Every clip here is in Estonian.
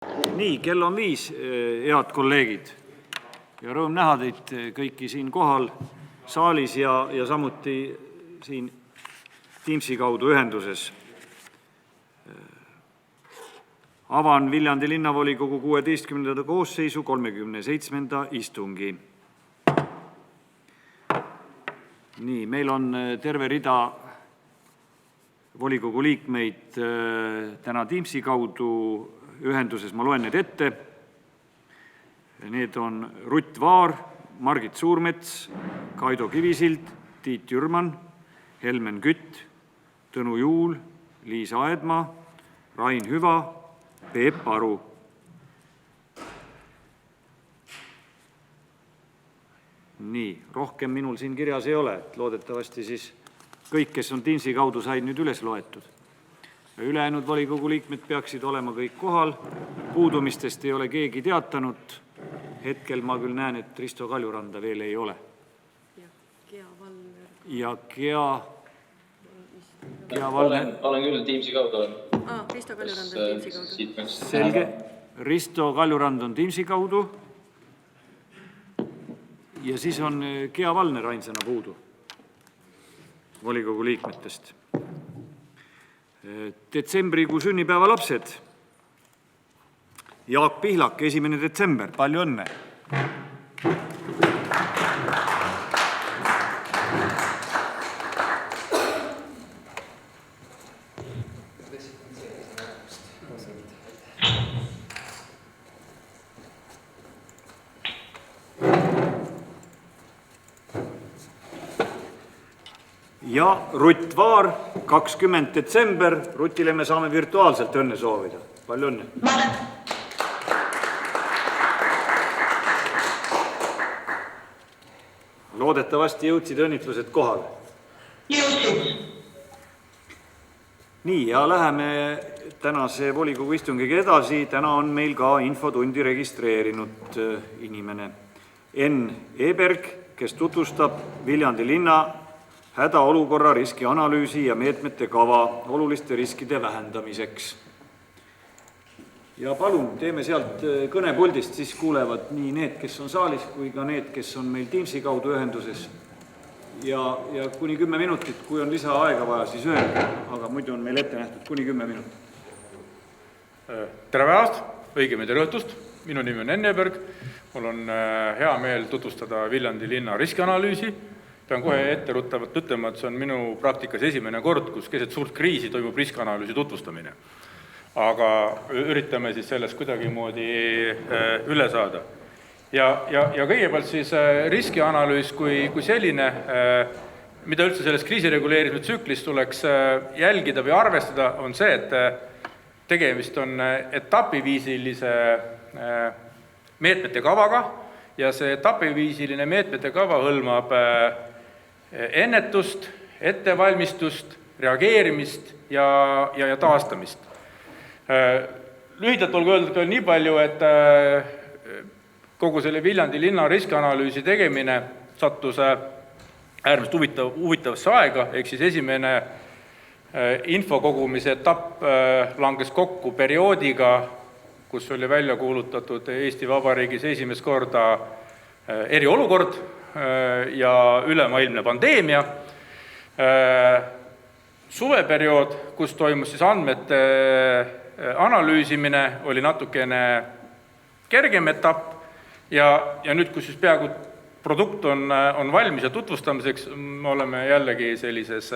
Nii, kell on 5, head kolleegid, ja rõõm näha teid kõiki siin kohal saalis ja samuti siin Teamsi kaudu ühenduses. Avan Viljandi linnavolikogu 16. koosseisu 37. istungi. Nii, meil on terve rida volikogu liikmeid täna Teamsi kaudu ühenduses, ma loen need ette. Need on Rutt Vaar, Margit Suurmets, Kaido Kivisild, Tiit Jürman, Helmen Kütt, Tõnu Juul, Liisa Aedma, Rain Hüva, Peep Aru. Nii, rohkem minul siin kirjas ei ole, loodetavasti siis kõik, kes on Teamsi kaudu, said nüüd üles loetud. Ülejäänud volikogu liikmed peaksid olema kõik kohal, puudumistest ei ole keegi teatanud. Hetkel ma küll näen, et Risto Kaljuranda veel ei ole. Ja Gea Valner. Olen küll Teamsi kaudu. Risto Kaljurand on Teamsi kaudu. Selge. Risto Kaljurand on Teamsi kaudu. Ja siis on Gea Valner ainsana puudu volikogu liikmetest. Detsembrikuu sünnipäeva lapsed. Jaak Pihlak, 1. detsember, palju õnne. Ja Rutt Vaar, 20. detsember. Rutile me saame virtuaalselt õnne soovida. Palju õnne. Loodetavasti jõudsid õnnitlused kohale. Nii, ja läheme tänase volikogu istungiga edasi. Täna on meil ka infotundi registreerinud inimene Enn Eberg, kes tutvustab Viljandi linna hädaolukorra riskianalüüsi ja meetmete kava oluliste riskide vähendamiseks. Ja palun, teeme sealt kõnepuldist, siis kuulevad nii need, kes on saalis, kui ka need, kes on meil Teamsi kaudu ühenduses. Ja kuni 10 minutit, kui on lisaaega vaja, siis öelge, aga muidu on meil ette nähtud kuni 10 minutit. Tere päevast, õigemini tere õhtust. Minu nimi on Enn Eberg. Mul on hea meel tutvustada Viljandi linna riskianalüüsi. Pean kohe etteruttavalt ütlema, et see on minu praktikas esimene kord, kus keset suurt kriisi toimub riskianalüüsi tutvustamine. Aga üritame siis sellest kuidagimoodi üle saada. Ja kõigepealt siis riskianalüüs kui selline, mida üldse selles kriisireguleerimise tsüklis tuleks jälgida või arvestada, on see, et tegemist on etapiviisilise meetmete kavaga ja see etapiviisiline meetmete kava hõlmab ennetust, ettevalmistust, reageerimist ja taastamist. Lühidalt olgu öeldud veel nii palju, et kogu selle Viljandi linna riskianalüüsi tegemine sattus äärmiselt huvitavasse aega, ehk siis esimene infokogumise etapp langes kokku perioodiga, kus oli välja kuulutatud Eesti Vabariigis esimest korda eriolukord ja ülemaailmne pandeemia. Suveperiood, kus toimus siis andmete analüüsimine, oli natukene kergem etapp ja nüüd, kus siis peaaegu produkt on valmis ja tutvustamiseks, me oleme jällegi sellises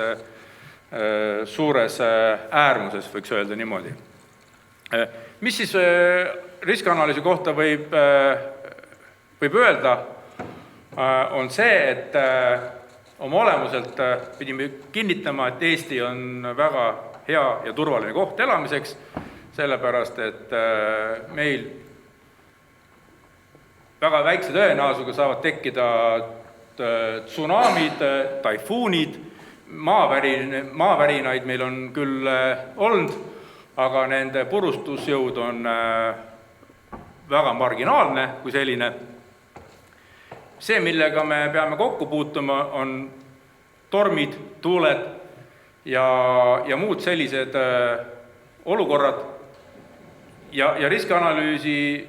suures äärmuses, võiks öelda niimoodi. Mis siis riskianalüüsi kohta võib öelda, on see, et oma olemuselt pidime kinnitama, et Eesti on väga hea ja turvaline koht elamiseks, sellepärast, et meil väga väikse tõenäosusega saavad tekkida tsunamid, taifuunid, maavärinaid meil on küll olnud, aga nende purustusjõud on väga marginaalne kui selline. See, millega me peame kokku puutuma, on tormid, tuuled ja muud sellised olukorrad, ja riskianalüüsi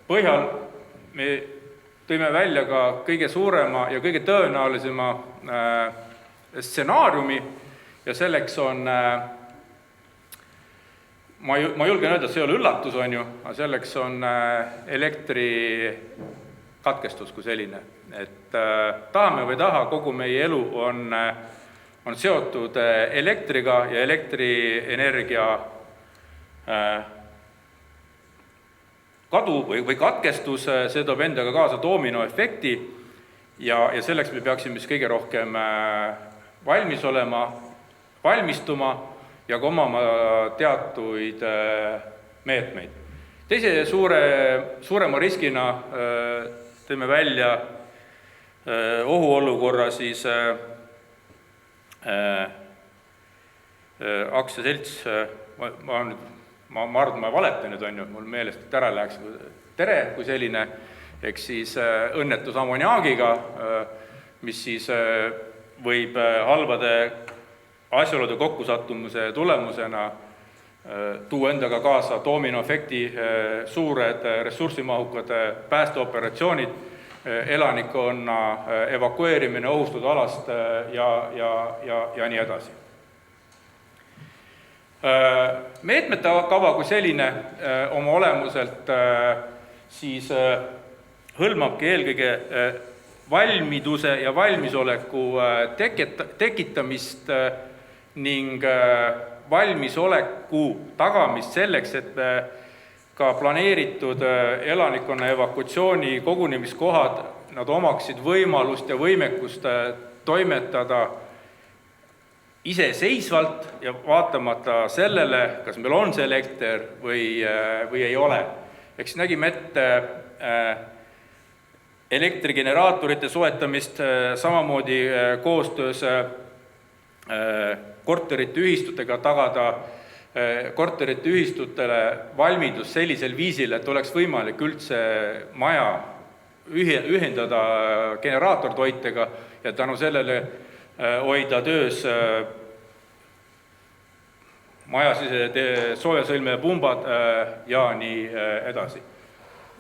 põhjal me tõime välja ka kõige suurema ja kõige tõenäolisema stsenaariumi ja selleks on, ma julgen öelda, et see ei ole üllatus, on ju, aga selleks on elektrikatkestus kui selline. Et tahame või taha, kogu meie elu on seotud elektriga ja elektrienergia kadu või katkestus, see toob endaga kaasa doominoefekti ja selleks me peaksime kõige rohkem valmis olema, valmistuma ja ka omama teatuid meetmeid. Teise suurema riskina tõime välja ohuolukorra siis aktsiaselts, ma arvan, ma valetan nüüd, on ju, mul meelest, et ära läheks tere kui selline, ehk siis õnnetus ammoniaagiga, mis siis võib halbade asjaolude kokkusattumuse tulemusena tuua endaga kaasa doominoefekti, suured ressursimahukad päästeoperatsioonid, elanikkonna evakueerimine ohustatud alast ja nii edasi. Meetmete kava kui selline oma olemuselt siis hõlmabki eelkõige valmiduse ja valmisoleku tekitamist ning valmisoleku tagamist selleks, et ka planeeritud elanikkonna evakuatsiooni kogunemiskohad, nad omaksid võimalust ja võimekust toimetada iseseisvalt ja vaatamata sellele, kas meil on see elekter või ei ole. Eks nägime ette elektrigeneraatorite soetamist, samamoodi koostöös korterite ühistutega tagada korterite ühistutele valmidus sellisel viisil, et oleks võimalik üldse maja ühendada generaatortoitega ja tänu sellele hoida töös majasised soojasõlme pumbad ja nii edasi.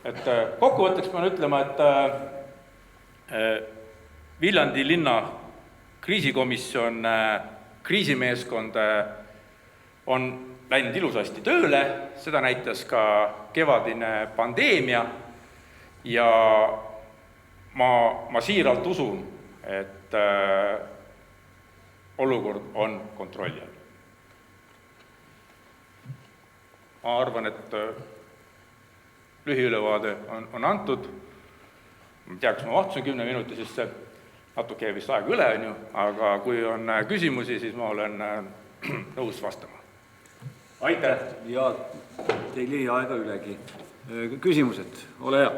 Et kokkuvõtteks pean ütlema, et Viljandi linna kriisikomisjon, kriisimeeskond on läinud ilusasti tööle, seda näitas ka kevadine pandeemia ja ma siiralt usun, et olukord on kontrolli all. Ma arvan, et lühiülevaade on antud. Ma ei tea, kas ma mahtusin 10 minuti, sest see natuke vist aega üle, aga kui on küsimusi, siis ma olen nõus vastama. Aitäh! Ja teil jäi aega ülegi. Küsimused, ole hea.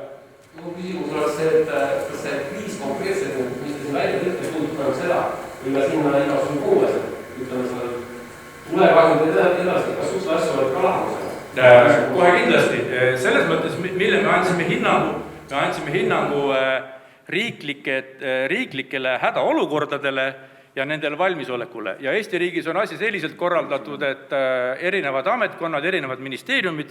Mu küsimus on see, et kas see kriis konkreetselt, mis te siin välja tõite, puudutab seda, või ka sinna igasugune kuulased, ütleme seda tulekahjud edasi, kas üks asja oled ka lahendusega? Kohe kindlasti. Selles mõttes, mille me andsime hinnangu riiklikele hädaolukordadele ja nendele valmisolekule. Ja Eesti riigis on asi selliselt korraldatud, et erinevad ametkonnad, erinevad ministeeriumid,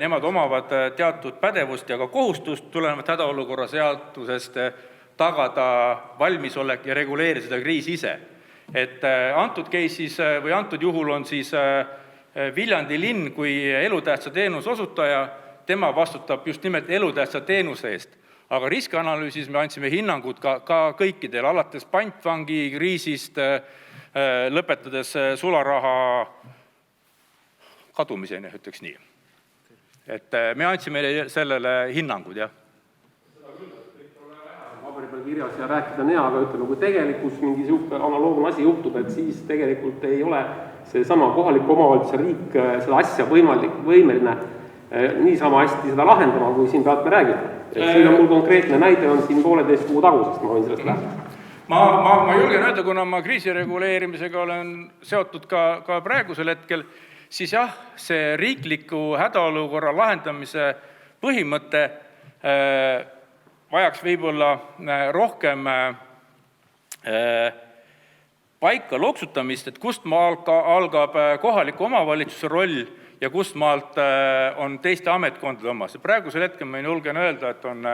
nemad omavad teatud pädevust ja ka kohustust tulenevalt hädaolukorra seadusest tagada valmisolek ja reguleerida seda kriisi ise. Et antud case'is või antud juhul on siis Viljandi linn kui elutähtsa teenuse osutaja, tema vastutab just nimelt elutähtsa teenuse eest. Aga riskianalüüsis me andsime hinnangud ka kõikidele, alates pantvangi kriisist, lõpetades sularaha kadumiseni, ütleks nii. Et me andsime sellele hinnangud, jah. Seda küll, et kõik ole paberi peal kirjas ja rääkida on hea, aga ütleme, kui tegelikus mingi analoogne asi juhtub, et siis tegelikult ei ole see sama kohaliku omavalitsuse riik seda asja võimeline niisama hästi seda lahendama, kui siin pealt me räägime. Et siin on mul konkreetne näide, on siin 1,5 kuu tagusest, ma võin sellest lähtida. Ma julgen öelda, kuna ma kriisireguleerimisega olen seotud ka praegusel hetkel, siis jah, see riikliku hädaolukorra lahendamise põhimõte vajaks võib-olla rohkem paika loksutamist, et kust algab kohaliku omavalitsuse roll ja kust maalt on teiste ametkondade omas. Praegusel hetkel ma julgen öelda, et on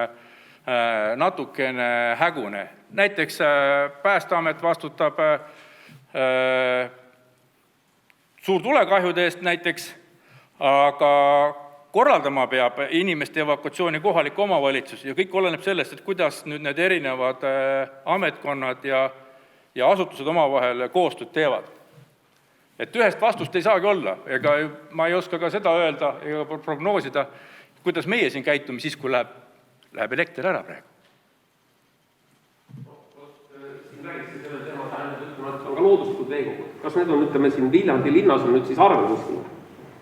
natukene hägune. Näiteks Päästeamet vastutab suurtulekahjude eest näiteks, aga korraldama peab inimeste evakuatsiooni kohalik omavalitsus ja kõik oleneb sellest, et kuidas nüüd need erinevad ametkonnad ja asutused omavahel koostööd teevad. Et ühest vastust ei saagi olla, ega ma ei oska ka seda öelda ega prognoosida, kuidas meie siin käitume siis, kui läheb elekter ära praegu. Siin räägiti selle teema tähendab, et on ka looduslikud veekogud. Kas need on, ütleme, siin Viljandi linnas on nüüd siis arvel kuskil?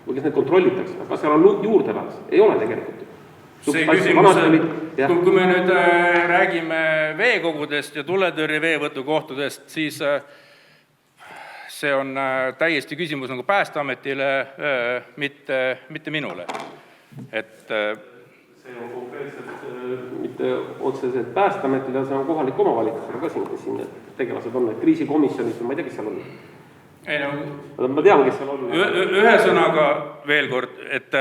Või kes need kontrollitakse? Kas seal on juurdepääs? Ei ole tegelikult. See küsimus, kui me nüüd räägime veekogudest ja tuletõrje veevõtukohtadest, siis see on täiesti küsimus nagu Päästeametile, mitte minule. Et see on konkreetselt mitte otseselt Päästeametile, see on kohalik omavalitsusele ka siin, kes siin tegelased on, et kriisikomisjonis, ma ei tea, kes seal on. Ei, no, ma tean, kes seal on. Ühesõnaga veel kord, et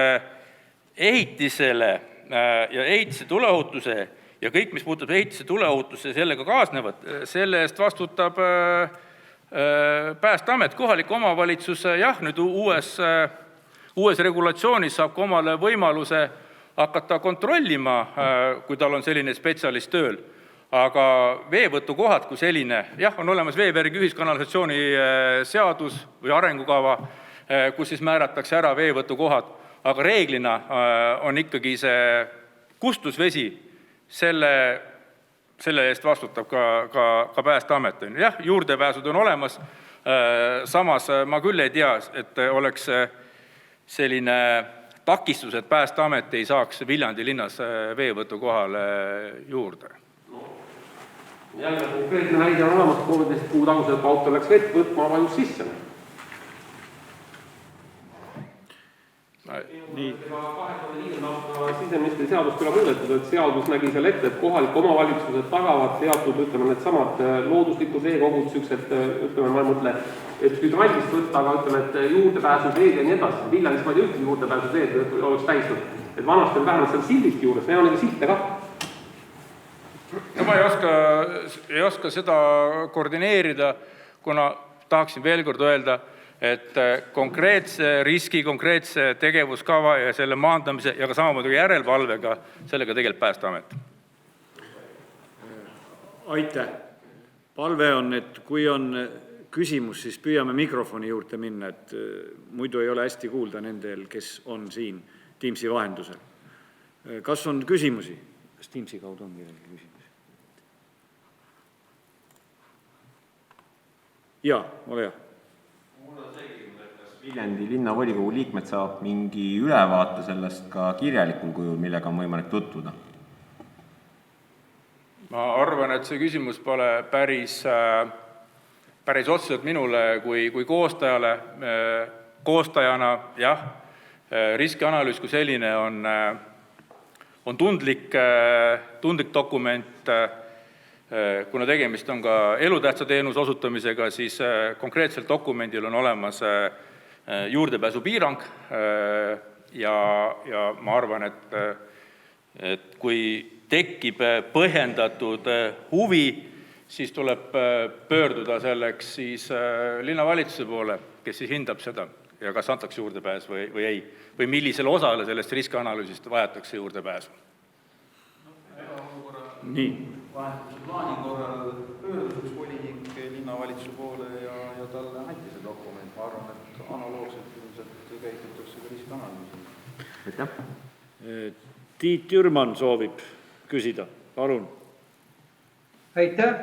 ehitisele ja ehitise tuleohutuse ja kõik, mis puutub ehitise tuleohutuse ja sellega kaasnevad, selle eest vastutab Päästeamet, kohalik omavalitsus, jah, nüüd uues regulatsioonis saab ka omale võimaluse hakata kontrollima, kui tal on selline spetsialist tööl. Aga veevõtukohad kui selline, jah, on olemas veevergi ühiskanalisatsiooni seadus või arengukava, kus siis määratakse ära veevõtukohad, aga reeglina on ikkagi see kustusvesi, selle eest vastutab ka Päästeamet. Jah, juurdepääsud on olemas, samas ma küll ei tea, et oleks selline takistus, et Päästeamet ei saaks Viljandi linnas veevõtukohale juurde. Jälle konkreetne näide on olemas, 13 kuu tagusel, kui auto läks vett võtma, vajus sisse. Nii. 2005. aasta siseministri seadust küll muudetud, et seadus nägi seal ette, et kohalik omavalitsused tagavad teatud, ütleme, need samad looduslikud veekogud, süksed, ütleme, ma ei mõtle, et hüdrallist võtta, aga ütleme, et juurdepääsud veed ja nii edasi. Viljandis ma ei tea ühtegi juurdepääsud veed oleks täisnud. Et vanasti on vähemalt seal sildiski juures, meil on nagu silte ka. No ma ei oska seda koordineerida, kuna tahaksin veel kord öelda, et konkreetse riski, konkreetse tegevuskava ja selle maandamise ja ka samamoodi järelevalvega sellega tegelikult Päästeamet. Aitäh. Palve on, et kui on küsimus, siis püüame mikrofoni juurde minna, et muidu ei ole hästi kuulda nendel, kes on siin Teamsi vahendusel. Kas on küsimusi? Kas Teamsi kaudu on midagi küsimusi? Jaa, ole hea. Viljandi linnavolikogu liikmed saab mingi ülevaate sellest ka kirjalikul kujul, millega on võimalik tutvuda? Ma arvan, et see küsimus pole päris otseselt minule kui koostajale. Koostajana, jah, riskianalüüs kui selline on tundlik dokument, kuna tegemist on ka elutähtsa teenuse osutamisega, siis konkreetselt dokumendil on olemas juurdepääsupiirang ja ma arvan, et kui tekib põhjendatud huvi, siis tuleb pöörduda selleks siis linnavalitsuse poole, kes siis hindab seda ja kas antakse juurdepääs või ei, või millisele osale sellest riskianalüüsist vajatakse juurdepääsu. Nii. Vahetuse plaani korral pöördus volinik linnavalitsuse poole ja talle anti see dokument. Ma arvan, et analoogselt ilmselt käitutakse ka riskianalüüsil. Tiit Jürman soovib küsida. Palun. Aitäh.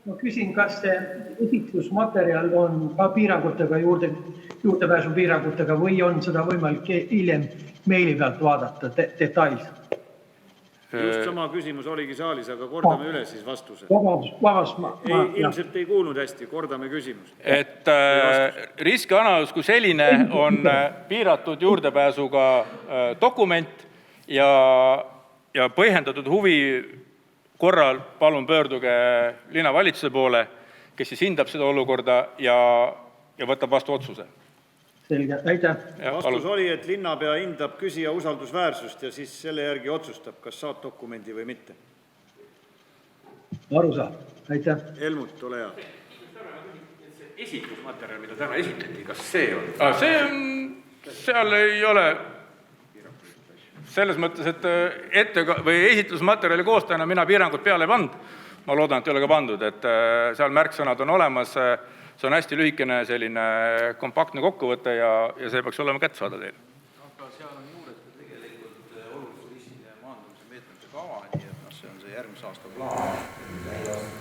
Ma küsin, kas see esitusmaterjal on ka piirangutega juurdepääsu piirangutega või on seda võimalik hiljem meili pealt vaadata details? Just sama küsimus oligi saalis, aga kordame üle siis vastuse. Vabast. Ilmselt ei kuulnud hästi, kordame küsimust. Et riskianalüüs kui selline on piiratud juurdepääsuga dokument ja põhjendatud huvi korral palun pöörduge linnavalitsuse poole, kes siis hindab seda olukorda ja võtab vastu otsuse. Selge, aitäh. Vastus oli, et linnapea hindab küsija usaldusväärsust ja siis selle järgi otsustab, kas saab dokumendi või mitte. Aru saab, aitäh. Helmut, ole hea. Esitlusmaterjal, mida täna esitleti, kas see on? Seal ei ole selles mõttes, et esitlusmaterjali koostajana mina piirangut peale ei pannud. Ma loodan, et ei ole ka pandud, et seal märksõnad on olemas. See on hästi lühikene selline kompaktne kokkuvõte ja see peaks olema kättesaada teile. Aga seal on juures ka tegelikult oluliste riskide maandamise meetmete kava, nii et see on see järgmise aasta plaan.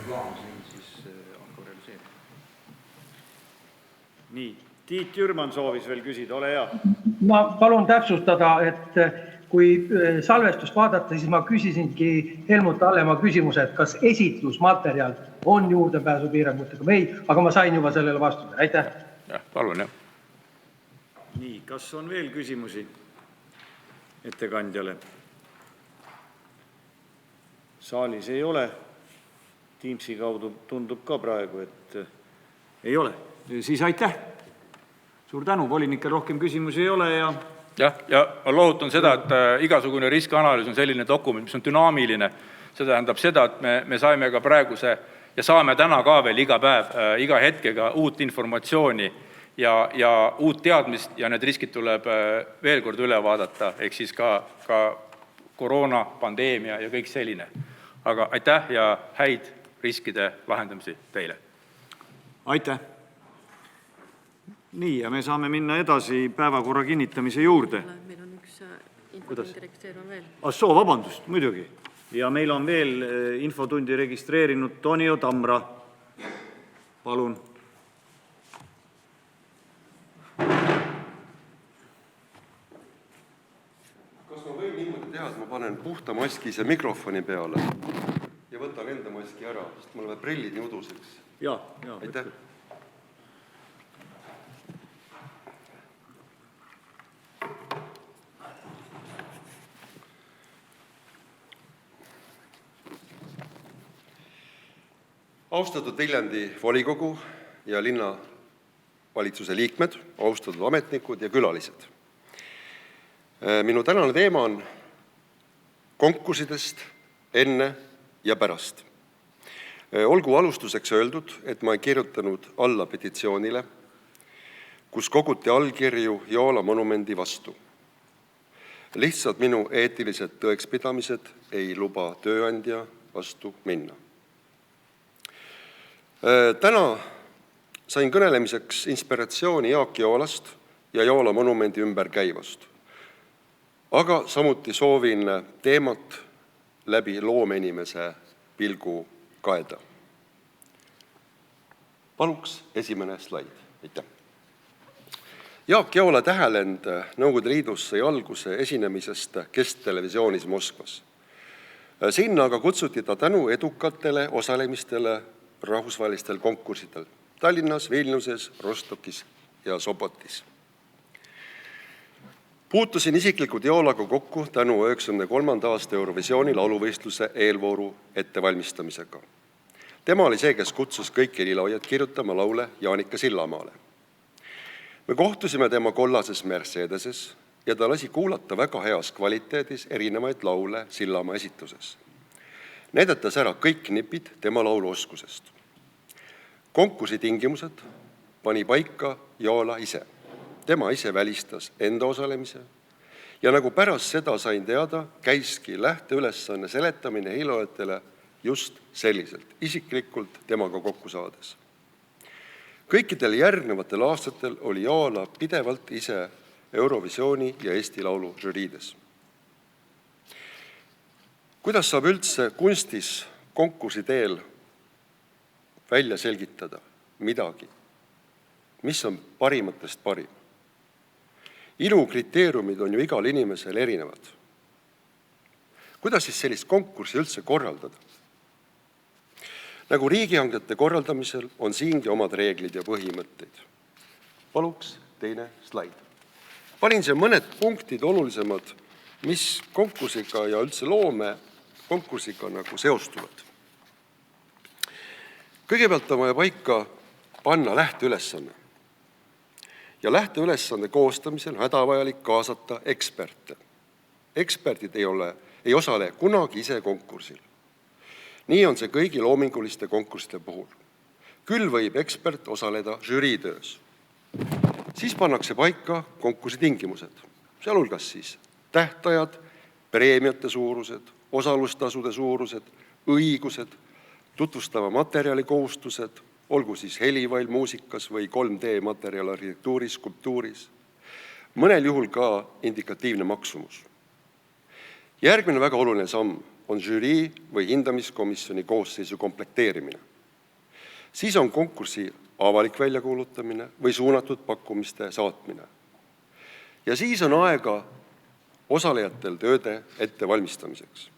Plaan siin siis on ka realiseeritud. Nii, Tiit Jürman soovis veel küsida, ole hea. Ma palun täpsustada, et kui salvestust vaadata, siis ma küsisingi Helmut Hallemaa küsimuse, et kas esitlusmaterjal on juurdepääsupiirangutega või ei, aga ma sain juba sellele vastuse. Aitäh. Jah, palun, jah. Nii, kas on veel küsimusi ettekandjale? Saalis ei ole. Teamsi kaudu tundub ka praegu, et ei ole. Siis aitäh. Suur tänu, volinikel rohkem küsimusi ei ole ja... Ja ma lohutan seda, et igasugune riskianalüüs on selline dokument, mis on dünaamiline. See tähendab seda, et me saime ka praeguse ja saame täna ka veel iga päev, iga hetkega uut informatsiooni ja uut teadmist ja need riskid tuleb veel kord üle vaadata, ehk siis ka koroona, pandeemia ja kõik selline. Aga aitäh ja häid riskide lahendamisi teile. Aitäh. Nii, ja me saame minna edasi päevakorra kinnitamise juurde. Meil on üks infotundi registreerunud veel. Soo, vabandust, muidugi. Ja meil on veel infotundi registreerinud Tonio Tamra. Palun. Kas ma võin niimoodi teha, et ma panen puhta maskise mikrofoni peale ja võtan enda maski ära, sest mul läheb prillid nii uduseks? Ja. Aitäh. Austatud Viljandi volikogu ja linnavalitsuse liikmed, austatud ametnikud ja külalised. Minu tänane teema on konkurssidest enne ja pärast. Olgu alustuseks öeldud, et ma ei kirjutanud alla petitsioonile, kus koguti allkirju Joola monumendi vastu. Lihtsalt minu eetilised tõekspidamised ei luba tööandja vastu minna. Täna sain kõnelemiseks inspiratsiooni Jaak Joolast ja Joola monumendi ümber käivast. Aga samuti soovin teemat läbi loomeinimese pilgu kaeda. Paluks esimene slaid. Aitäh. Jaak Joola tähelend Nõukogude Liidus sai alguse esinemisest Kestelevisioonis Moskvas. Sinna aga kutsuti ta tänu edukatele osalemistele rahvusvahelistel konkurssidel Tallinnas, Vilniuses, Rostokis ja Sopotis. Puutusin isiklikult Joolaga kokku tänu 1993. aasta Eurovisiooni lauluvõistluse eelvooru ettevalmistamisega. Tema oli see, kes kutsus kõik helilaujad kirjutama laule Jaanika Sillamaale. Me kohtusime tema kollases Mercedeses ja ta lasi kuulata väga heas kvaliteedis erinevaid laule Sillamaa esituses. Näidatas ära kõik nipid tema lauluoskusest. Konkursi tingimused pani paika Joola ise. Tema ise välistas enda osalemise ja nagu pärast seda sain teada, käiski lähteülesanne seletamine helilaujatele just selliselt, isiklikult temaga kokku saades. Kõikidel järgnevatel aastatel oli Joola pidevalt ise Eurovisiooni ja Eesti Laulu žüriides. Kuidas saab üldse kunstis konkursi teel välja selgitada midagi, mis on parimatest parim? Ilukriteeriumid on ju igal inimesel erinevad. Kuidas siis sellist konkurssi üldse korraldada? Nagu riigihangete korraldamisel on siingi omad reeglid ja põhimõtteid. Paluks teine slaid. Panin siin mõned punktid olulisemad, mis konkursiga ja üldse loome konkursiga nagu seostuvad. Kõigepealt on vaja paika panna lähteülesanne. ja lähteülesande koostamisel on hädavajalik kaasata eksperte. Eksperdid ei osale kunagi ise konkursil. Nii on see kõigi loominguliste konkursside puhul. Küll võib ekspert osaleda žüriitöös. Siis pannakse paika konkursi tingimused, sealhulgas siis tähtajad, preemiate suurused, osalustasude suurused, õigused, tutvustava materjali kohustused, olgu siis helivail muusikas või 3D materjal arhitektuuris, skulptuuris, mõnel juhul ka indikatiivne maksumus. Järgmine väga oluline samm on žürii või hindamiskomisjoni koosseisu komplekteerimine. Siis on konkursi avalik väljakuulutamine või suunatud pakkumiste saatmine. Ja siis on aega osalejatel tööde ettevalmistamiseks.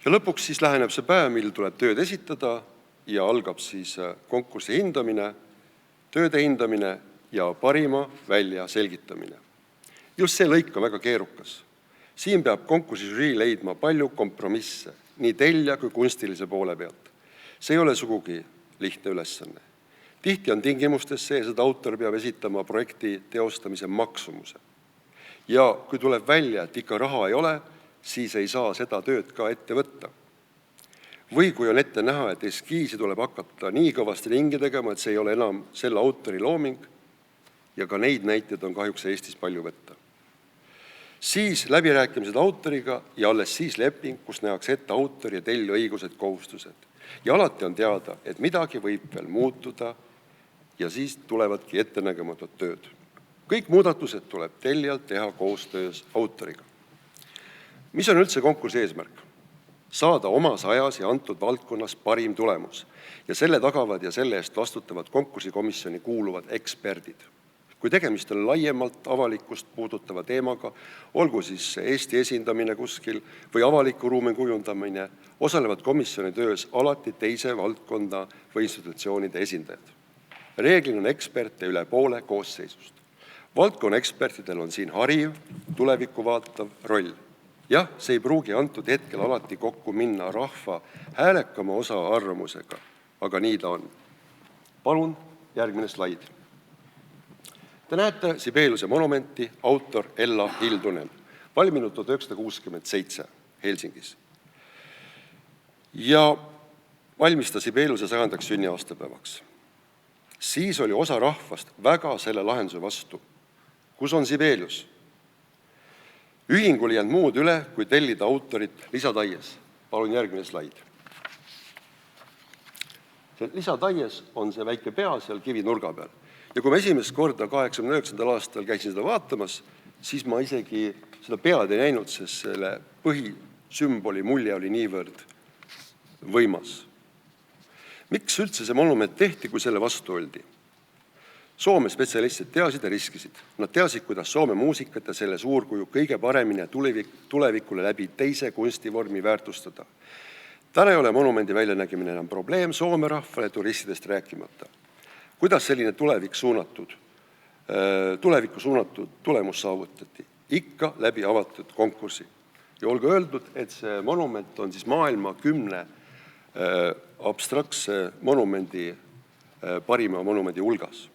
Ja lõpuks siis läheneb see päev, mil tuleb tööd esitada ja algab siis konkursi hindamine, tööde hindamine ja parima välja selgitamine. Just see lõik on väga keerukas. Siin peab konkursi žürii leidma palju kompromisse, nii tellija kui kunstilise poole pealt. See ei ole sugugi lihtne ülesanne. Tihti on tingimustes sees, et autor peab esitama projekti teostamise maksumuse. Ja kui tuleb välja, et ikka raha ei ole, siis ei saa seda tööd ka ette võtta. Või kui on ette näha, et eskiisi tuleb hakata nii kõvasti ringi tegema, et see ei ole enam selle autori looming, ja ka neid näiteid on kahjuks Eestis palju võtta. Siis läbirääkimised autoriga ja alles siis leping, kus nähakse ette autori ja tellija õigused, kohustused. Ja alati on teada, et midagi võib veel muutuda ja siis tulevadki ettenägematud tööd. Kõik muudatused tuleb tellijalt teha koostöös autoriga. Mis on üldse konkursi eesmärk? Saada omas ajas ja antud valdkonnas parim tulemus ja selle tagavad ja selle eest vastutavad konkursikomisjoni kuuluvad eksperdid. Kui tegemist on laiemalt avalikkust puudutava teemaga, olgu siis Eesti esindamine kuskil või avaliku ruumi kujundamine, osalevad komisjoni töös alati teise valdkonda või institutsioonide esindajad. Reeglina on eksperte üle poole koosseisust. Valdkonna ekspertidel on siin hariv, tulevikku vaatav roll. Jah, see ei pruugi antud hetkel alati kokku minna rahva häälekama osa arvamusega, aga nii ta on. Palun järgmine slaid. Te näete Sibeliuse monumenti, autor Ella Hiltunen, valminud 1967 Helsingis. Ja valmis ta Sibeliuse 100. sünniaastapäevaks. Siis oli osa rahvast väga selle lahenduse vastu. Kus on Sibelius? Ühingul jäänud muud üle, kui tellida autorit lisataies. Palun järgmine slaid. See lisataies on see väike pea seal kivinurga peal. Ja kui ma esimest korda 89. aastal käisin seda vaatamas, siis ma isegi seda pead ei näinud, sest selle põhisümboli mulje oli niivõrd võimas. Miks üldse see monument tehti, kui selle vastu oldi? Soome spetsialistid teadsid ja riskisid. Nad teadsid, kuidas Soome muusikat ja selle suurkuju kõige paremini tulevikule läbi teise kunstivormi väärtustada. Täna ei ole monumendi väljanägimine enam probleem Soome rahvale turistidest rääkimata. Kuidas selline tulevikku suunatud tulemus saavutati? Ikka läbi avatud konkursi. Ja olgu öeldud, et see monument on siis maailma 10 abstraktse monumendi parima monumendi hulgas.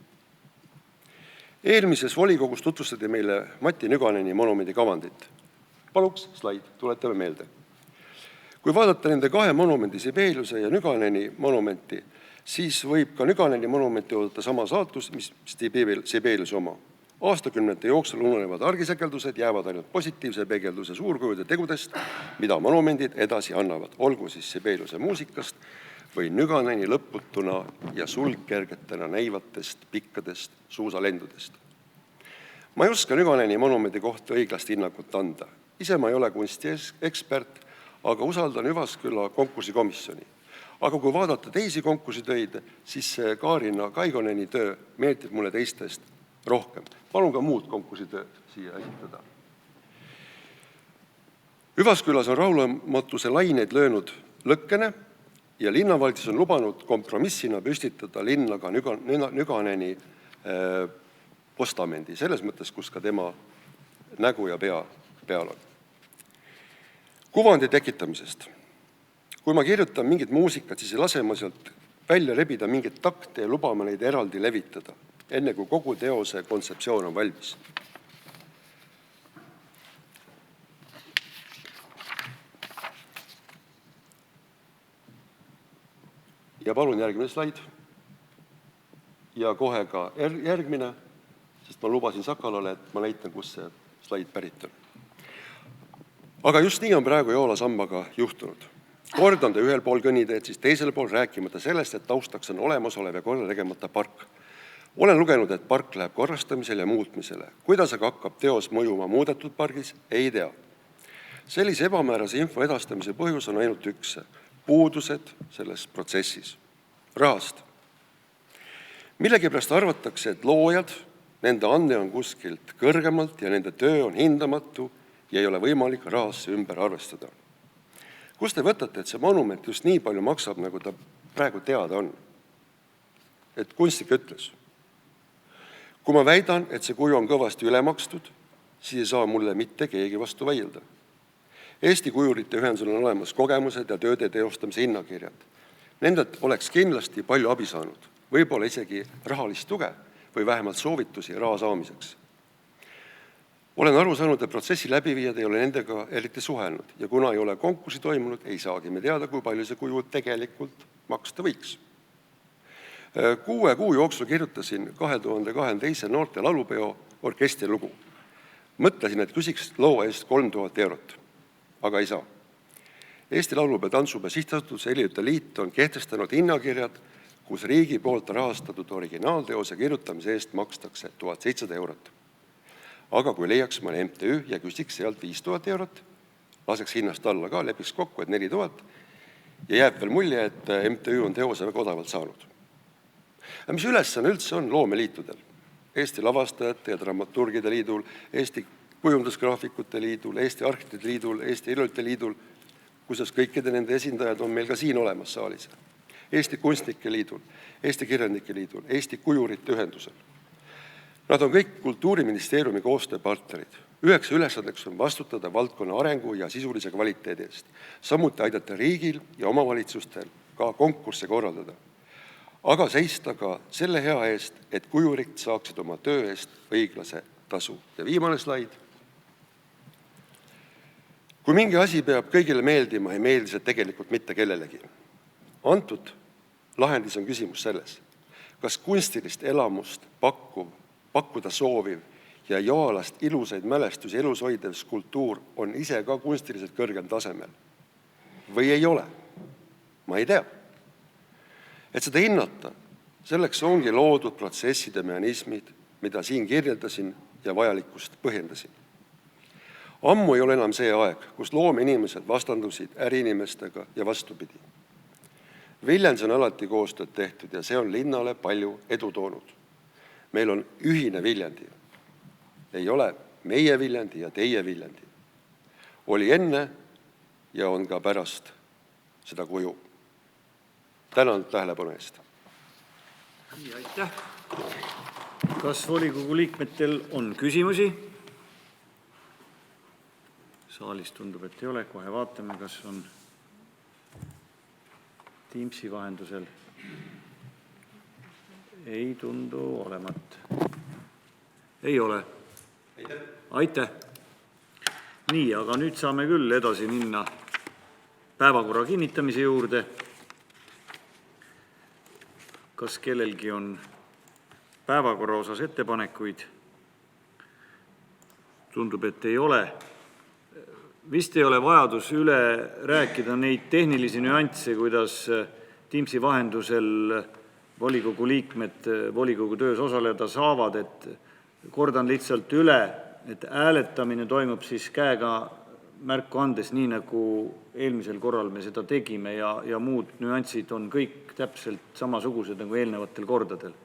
Eelmises volikogus tutvustati meile Mati Nüganeni monumendi kavandit. Paluks slaid, tuletame meelde. Kui vaadata nende kahe monumendi, Sibeliuse ja Nüganeni monumenti, siis võib ka Nüganeni monumenti oodata sama saatus, mis Sibeliuse oma. Aastakümnete jooksul ununevad argisäkeldused jäävad ainult positiivse peegelduse suurkujude tegudest, mida monumendid edasi annavad, olgu siis Sibeliuse muusikast või Nüganeni lõputuna ja sulgkergetena näivatest pikkadest suusalendudest. Ma ei oska Nüganeni monumendi kohta õiglast hinnangut anda. Ise ma ei ole kunstiekspert, aga usaldan Üvasküla konkursikomisjoni. Aga kui vaadata teisi konkursitöid, siis Kaarina Kaigoneni töö meeldib mulle teistest rohkem. Palun ka muud konkursitööd siia esitada. Üvaskülas on rahulomatuse laineid löönud Lõkkene ja linnavaldis on lubanud kompromissina püstitada linnaga Nüganeni postamendi, selles mõttes, kus ka tema nägu ja peal on. Kuvandi tekitamisest. Kui ma kirjutan mingit muusikat, siis ei lase ma sealt välja rebida mingeid takte ja lubama neid eraldi levitada, enne kui kogu teose kontseptsioon on valmis. Ja palun järgmine slaid. Ja kohe ka järgmine, sest ma lubasin Sakalale, et ma näitan, kus see slaid pärit on. Aga just nii on praegu Joola sambaga juhtunud. Kord on ta ühel pool kõnniteed, siis teisel pool rääkimata sellest, et taustaks on olemasolev ja korda tegemata park. Olen lugenud, et park läheb korrastamisele ja muutmisele. Kuidas aga hakkab teos mõjuma muudetud pargis, ei tea. Sellise ebamäärase info edastamise põhjus on ainult üks. Puudused selles protsessis. Rahast. Millegipärast arvatakse, et loojad, nende anne on kuskilt kõrgemalt ja nende töö on hindamatu ja ei ole võimalik rahasse ümber arvestada. Kust te võtate, et see monument just nii palju maksab, nagu ta praegu teada on? Et kunstnik ütles. Kui ma väidan, et see kuju on kõvasti ülemakstud, siis ei saa mulle mitte keegi vastu vaielda. Eesti kujurite ühendusel on olemas kogemused ja tööde teostamise hinnakirjad. Nendelt oleks kindlasti palju abi saanud, võib-olla isegi rahalist tuge või vähemalt soovitusi raha saamiseks. Olen aru saanud, et protsessi läbiviijad ei ole nendega eriti suhelnud ja kuna ei ole konkursi toimunud, ei saagi me teada, kui palju see kuju tegelikult maksta võiks. 6 kuu jooksul kirjutasin 2022 noorte lalupeo orkestri lugu. Mõtlesin, et küsiks loo eest 3000 eurot, aga ei saa. Eesti Laulupeo Tantsupeo Sihtasutus Heliööte Liit on kehtestanud hinnakirjad, kus riigi poolt rahastatud originaalteose kirjutamise eest makstakse 1700 eurot. Aga kui leiaks mõne MTÜ ja küsiks sealt 5000 eurot, laseks hinnast alla ka, lepiks kokku, et 4000 ja jääb veel mulje, et MTÜ on teose väga odavalt saanud. Mis ülesanne üldse on loomeliitudel? Eesti Lavastajate ja Dramaturgide Liidul, Eesti Kujundusgraafikute Liidul, Eesti Arhitektide Liidul, Eesti Heliööte Liidul, kusjuures kõikide nende esindajad on meil ka siin olemas saalis. Eesti Kunstnike Liidul, Eesti Kirjanike Liidul, Eesti Kujurite Ühendusel. Nad on kõik Kultuuriministeeriumi koostööpartnerid. Üheks ülesandeks on vastutada valdkonna arengu ja sisulise kvaliteedi eest. Samuti aidata riigil ja omavalitsustel ka konkursse korraldada. Aga seista ka selle hea eest, et kujurid saaksid oma töö eest õiglase tasu. Ja viimane slaid. Kui mingi asi peab kõigile meeldima, ei meeldi see tegelikult mitte kellelegi. Antud lahendis on küsimus selles, kas kunstilist elamust pakkuda sooviv ja Joalast ilusaid mälestusi elus hoidev skulptuur on ise ka kunstiliselt kõrgem tasemel. Või ei ole? Ma ei tea. Et seda hinnata, selleks ongi loodud protsesside mehhanismid, mida siin kirjeldasin ja vajalikkust põhjendasin. Ammu ei ole enam see aeg, kus loomeinimesed vastandusid äriinimestega ja vastupidi. Viljandis on alati koostööd tehtud ja see on linnale palju edu toonud. Meil on ühine Viljandi. Ei ole meie Viljandi ja teie Viljandi. Oli enne ja on ka pärast seda kuju. Tänan tähelepanu eest. Aitäh. Kas volikogu liikmetel on küsimusi? Saalis tundub, et ei ole. Kohe vaatame, kas on Teamsi vahendusel. Ei tundu olemat. Ei ole. Aitäh. Nii, aga nüüd saame küll edasi minna päevakorra kinnitamise juurde. Kas kellelgi on päevakorra osas ettepanekuid? Tundub, et ei ole. Vist ei ole vajadus üle rääkida neid tehnilisi nüansse, kuidas Teamsi vahendusel volikogu liikmed volikogu töös osaleda saavad, et kordan lihtsalt üle, et hääletamine toimub siis käega märku andes, nii nagu eelmisel korral me seda tegime ja muud nüansid on kõik täpselt samasugused nagu eelnevatel kordadel.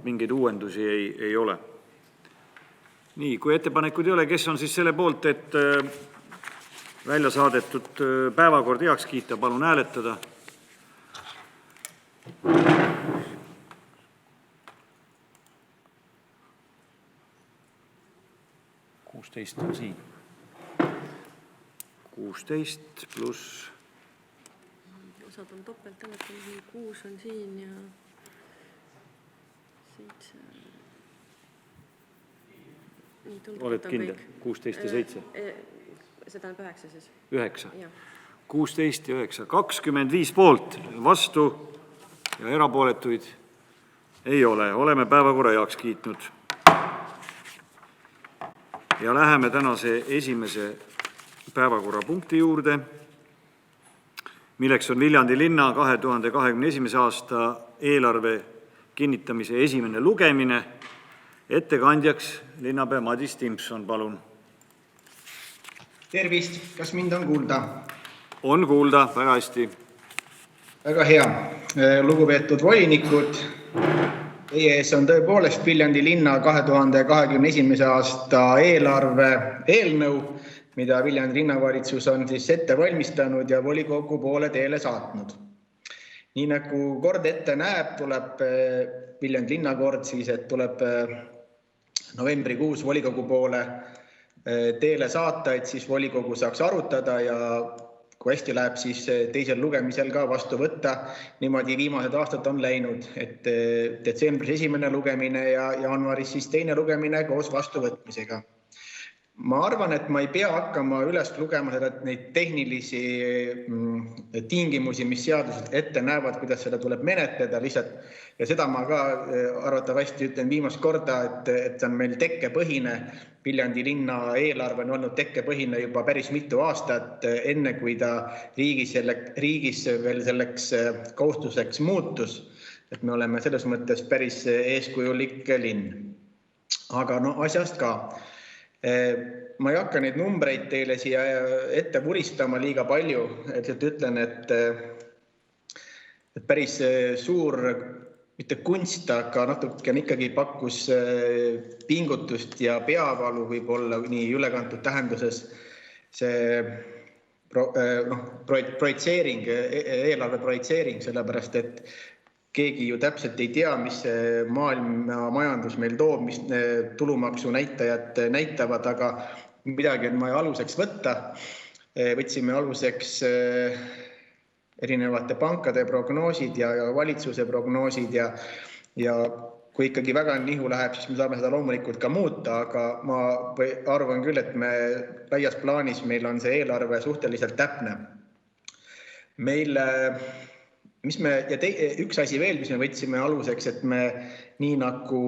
Mingeid uuendusi ei ole. Nii, kui ettepanekuid ei ole, kes on siis selle poolt, et välja saadetud päevakord heaks kiita, palun hääletada. On siin. 16 pluss osad on topelthääletamisi, 6 on siin ja 7. Nii tundub, Oled kindel? 16 ja 7? Seda on 9 siis. 9. Jah. 16 ja 9. 25 poolt, vastu ja erapooletuid ei ole. Oleme päevakorra heaks kiitnud. Ja läheme tänase esimese päevakorrapunkti juurde, milleks on Viljandi linna 2021. aasta eelarve kinnitamise esimene lugemine. Ettekandjaks linnapea Madis Timpson, palun. Tervist, kas mind on kuulda? On kuulda, väga hästi. Väga hea. Lugupeetud volinikud, teie ees on tõepoolest Viljandi linna 2021. aasta eelarve eelnõu, mida Viljandi linnavalitsus on siis ette valmistanud ja volikogu poole teele saatnud. Nii nagu kord ette näeb, tuleb Viljandi linnakord siis, et tuleb novembrikuus volikogu poole teele saata, et siis volikogu saaks arutada ja kui hästi läheb, siis teisel lugemisel ka vastu võtta. Niimoodi viimased aastad on läinud, et detsembris esimene lugemine ja jaanuaris siis teine lugemine koos vastuvõtmisega. Ma arvan, et ma ei pea hakkama üles lugema neid tehnilisi tingimusi, mis seadused ette näevad, kuidas seda tuleb menetleda lihtsalt. Ja seda ma ka arvatavasti ütlen viimast korda, et see on meil tekkepõhine. Viljandi linna eelarve on olnud tekkepõhine juba päris mitu aastat, enne kui ta riigis veel selleks kohustuseks muutus. Et me oleme selles mõttes päris eeskujulik linn. Aga asjast ka. Ma ei hakka neid numbreid teile siia ette vuristama liiga palju, et ütlen, et päris suur, mitte kunst, aga natuke ikkagi pakkus pingutust ja peavalu võib-olla nii ülekantud tähenduses see projitseering, eelarve projitseering, sellepärast et keegi ju täpselt ei tea, mis maailma majandus meil toob, mis tulumaksu näitajad näitavad, aga midagi on vaja aluseks võtta. Võtsime aluseks erinevate pankade prognoosid ja valitsuse prognoosid ja kui ikkagi väga nihu läheb, siis me saame seda loomulikult ka muuta, aga ma arvan küll, et me laias plaanis meil on see eelarve suhteliselt täpne. Üks asi veel, mis me võtsime aluseks, et me nii nagu,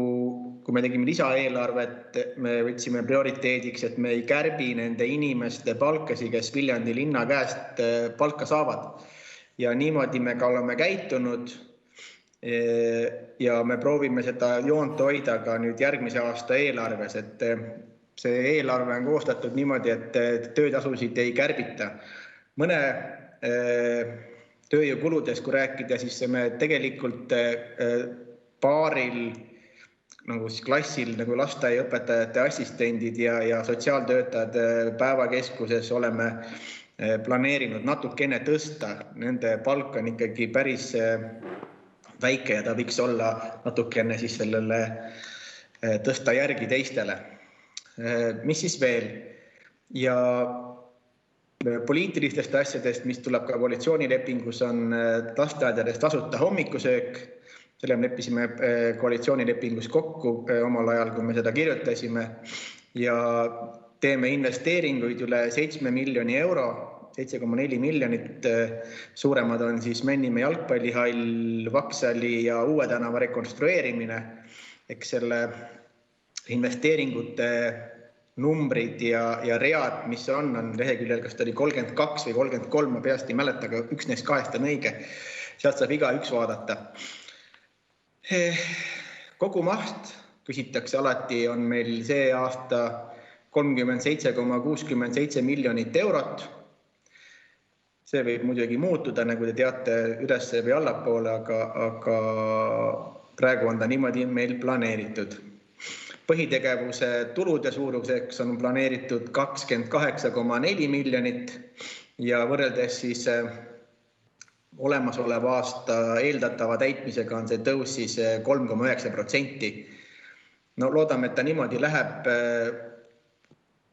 kui me tegime lisaeelarvet, me võtsime prioriteediks, et me ei kärbi nende inimeste palkasi, kes Viljandi linna käest palka saavad. Ja niimoodi me ka oleme käitunud ja me proovime seda joont hoida ka nüüd järgmise aasta eelarves, et see eelarve on koostatud niimoodi, et töötasusid ei kärbita. Mõne tööjõukuludes, kui rääkida, siis me tegelikult paaril nagu klassil nagu lasteaiaõpetajate assistendid ja sotsiaaltöötajad päevakeskuses oleme planeerinud natukene tõsta. Nende palk on ikkagi päris väike ja ta võiks olla natukene siis sellele tõsta järgi teistele. Mis siis veel? Ja poliitilistest asjadest, mis tuleb ka koalitsioonilepingus, on lasteaedades tasuta hommikusöök. Selle leppisime koalitsioonilepingus kokku omal ajal, kui me seda kirjutasime. Ja teeme investeeringuid üle 7 miljoni euro, 7,4 miljonit. Suuremad on siis Männimäe jalgpallihall, Vaksali ja Uue tänava rekonstrueerimine. Eks selle investeeringute numbrid ja read, mis on leheküljel, kas ta oli 32 või 33, ma peast ei mäleta, aga üks neist kahest on õige. Sealt saab iga üks vaadata. Kogu maht, küsitakse alati, on meil see aasta 37,67 miljonit eurot. See võib muidugi muutuda, nagu te teate, üles või allapoole, aga praegu on ta niimoodi meil planeeritud. Põhitegevuse tulude suuruseks on planeeritud 28,4 miljonit ja võrreldes siis olemasoleva aasta eeldatava täitmisega on see tõus siis 3,9%. No loodame, et ta niimoodi läheb.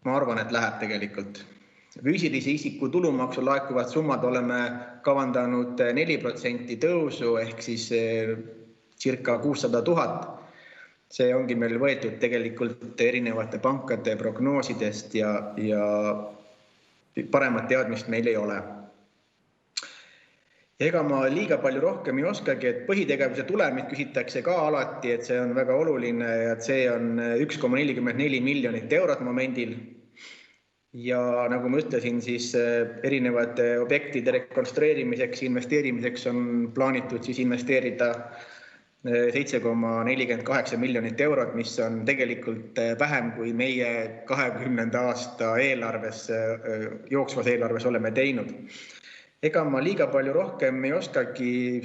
Ma arvan, et läheb tegelikult. Füüsilise isiku tulumaksu laekuvad summad oleme kavandanud 4% tõusu ehk siis circa 600 000. See ongi meil võetud tegelikult erinevate pankade prognoosidest ja paremat teadmist meil ei ole. Ega ma liiga palju rohkem ei oskagi, et põhitegevuse tulemit küsitakse ka alati, et see on väga oluline ja et see on 1,44 miljonit eurot momendil. Ja nagu ma ütlesin, siis erinevate objektide rekonstrueerimiseks, investeerimiseks on plaanitud siis investeerida 7,48 miljonit eurot, mis on tegelikult vähem kui meie 2020. aasta eelarves, jooksvas eelarves oleme teinud. Ega ma liiga palju rohkem ei oskagi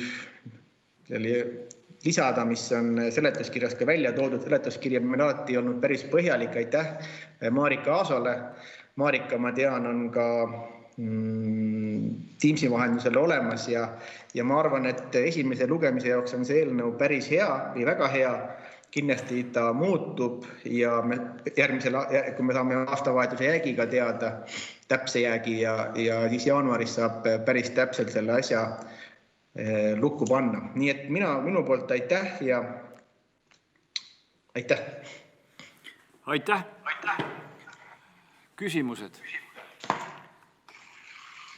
lisada, mis on seletuskirjas ka välja toodud. Seletuskiri on meil alati olnud päris põhjalik. Aitäh Marika Aasole. Marika, ma tean, on ka Teamsi vahendusel olemas ja ma arvan, et esimese lugemise jaoks on see eelnõu päris hea või väga hea. Kindlasti ta muutub ja kui me saame aastavahetuse jäägiga teada, täpse jäägi ja siis jaanuaris saab päris täpselt selle asja lukku panna. Nii et minu poolt aitäh ja aitäh. Aitäh. Küsimused.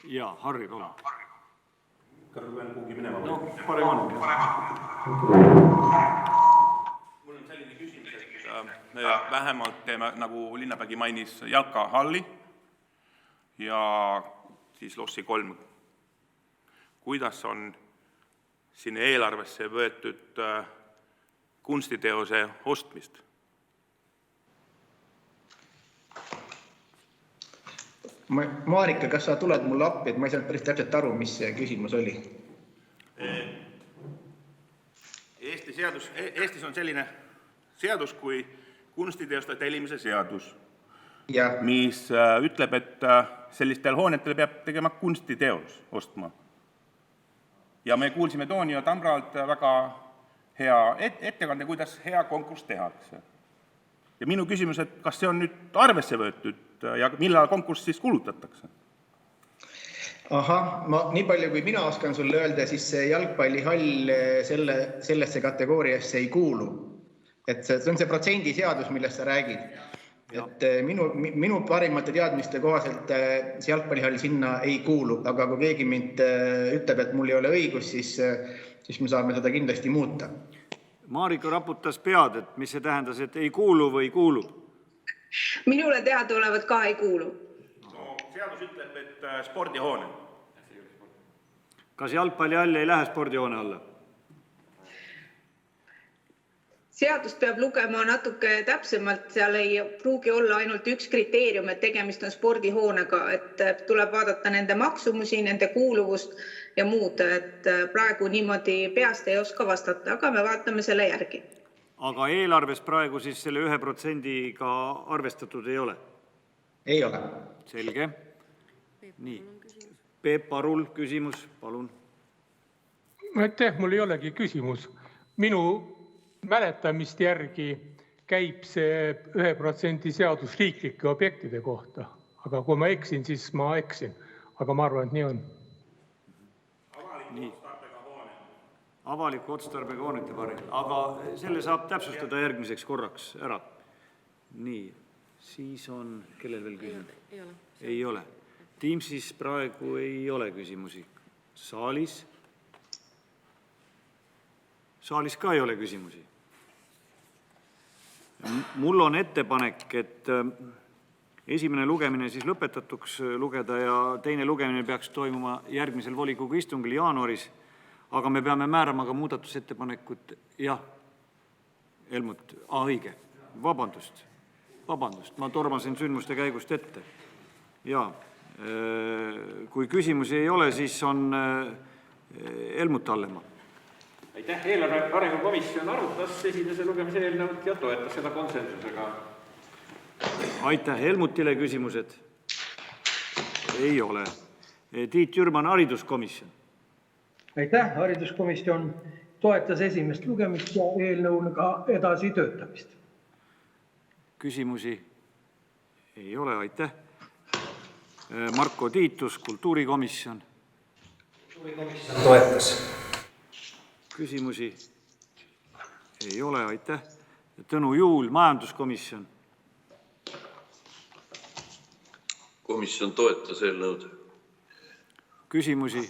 Jaa, Harri, palun. Kas ma pean kuhugi minema? No, parem on. Mul on selline küsimus, et me vähemalt teeme, nagu Linnapägi mainis, jalkahalli ja siis Lossi 3. Kuidas on sinne eelarvesse võetud kunstiteose ostmist? Marika, kas sa tuled mulle appi, et ma ei saanud päris täpselt aru, mis see küsimus oli? Eestis on selline seadus kui kunstiteoste tellimise seadus, mis ütleb, et sellistel hoonetel peab tegema kunstiteos ostma. Ja me kuulsime Toonio Tambralt väga hea ettekande, kuidas hea konkurss tehakse. Ja minu küsimus, et kas see on nüüd arvesse võetud ja millal konkurss siis kulutatakse? Nii palju kui mina oskan sulle öelda, siis see jalgpallihall sellesse kategooriasse ei kuulu. Et see on see protsendiseadus, millest sa räägid. Et minu parimate teadmiste kohaselt see jalgpallihall sinna ei kuulu, aga kui keegi mind ütleb, et mul ei ole õigus, siis me saame seda kindlasti muuta. Marika raputas pead, et mis see tähendas, et ei kuulu või kuulub? Minule teada olevat ka ei kuulu. Seadus ütleb, et spordihoone. Kas jalgpallihall ei lähe spordihoone alla? Seadust peab lugema natuke täpsemalt, seal ei pruugi olla ainult üks kriteerium, et tegemist on spordihoonega, et tuleb vaadata nende maksumusi, nende kuuluvust ja muud, et praegu niimoodi peast ei oska vastata, aga me vaatame selle järgi. Aga eelarves praegu siis selle 1%-ga arvestatud ei ole? Ei ole. Selge. Nii. Peep Arul küsimus, palun. Aitäh, mul ei olegi küsimus. Minu mäletamist järgi käib see 1% seadus riiklike objektide kohta. Aga kui ma eksin, siis ma eksin. Aga ma arvan, et nii on. Avaliku otstarbega hoonete parem. Aga selle saab täpsustada järgmiseks korraks ära. Nii, siis on, kellel veel küsimus? Ei ole. Teamsis praegu ei ole küsimusi. Saalis ka ei ole küsimusi. Mul on ettepanek, et esimene lugemine siis lõpetatuks lugeda ja teine lugemine peaks toimuma järgmisel volikogu istungil jaanuaris. Aga me peame määrama ka muudatusettepanekut. Jah, Helmut, õige. Vabandust. Ma tormasin sündmuste käigust ette. Ja, kui küsimusi ei ole, siis on Helmut Hallemaa. Aitäh, eelarve arengukomisjon arutas esimese lugemise eelnõud ja toetas seda konsensusega. Aitäh, Helmutile küsimused? Ei ole. Tiit Jürman, hariduskomisjon. Aitäh, hariduskomisjon toetas esimest lugemist ja eelnõuga edasi töötamist. Küsimusi ei ole, aitäh. Marko Tiitus, kultuurikomisjon. Kultuurikomisjon toetas. Küsimusi ei ole, aitäh. Tõnu Juul, majanduskomisjon. Komisjon toetas eelnõud. Küsimusi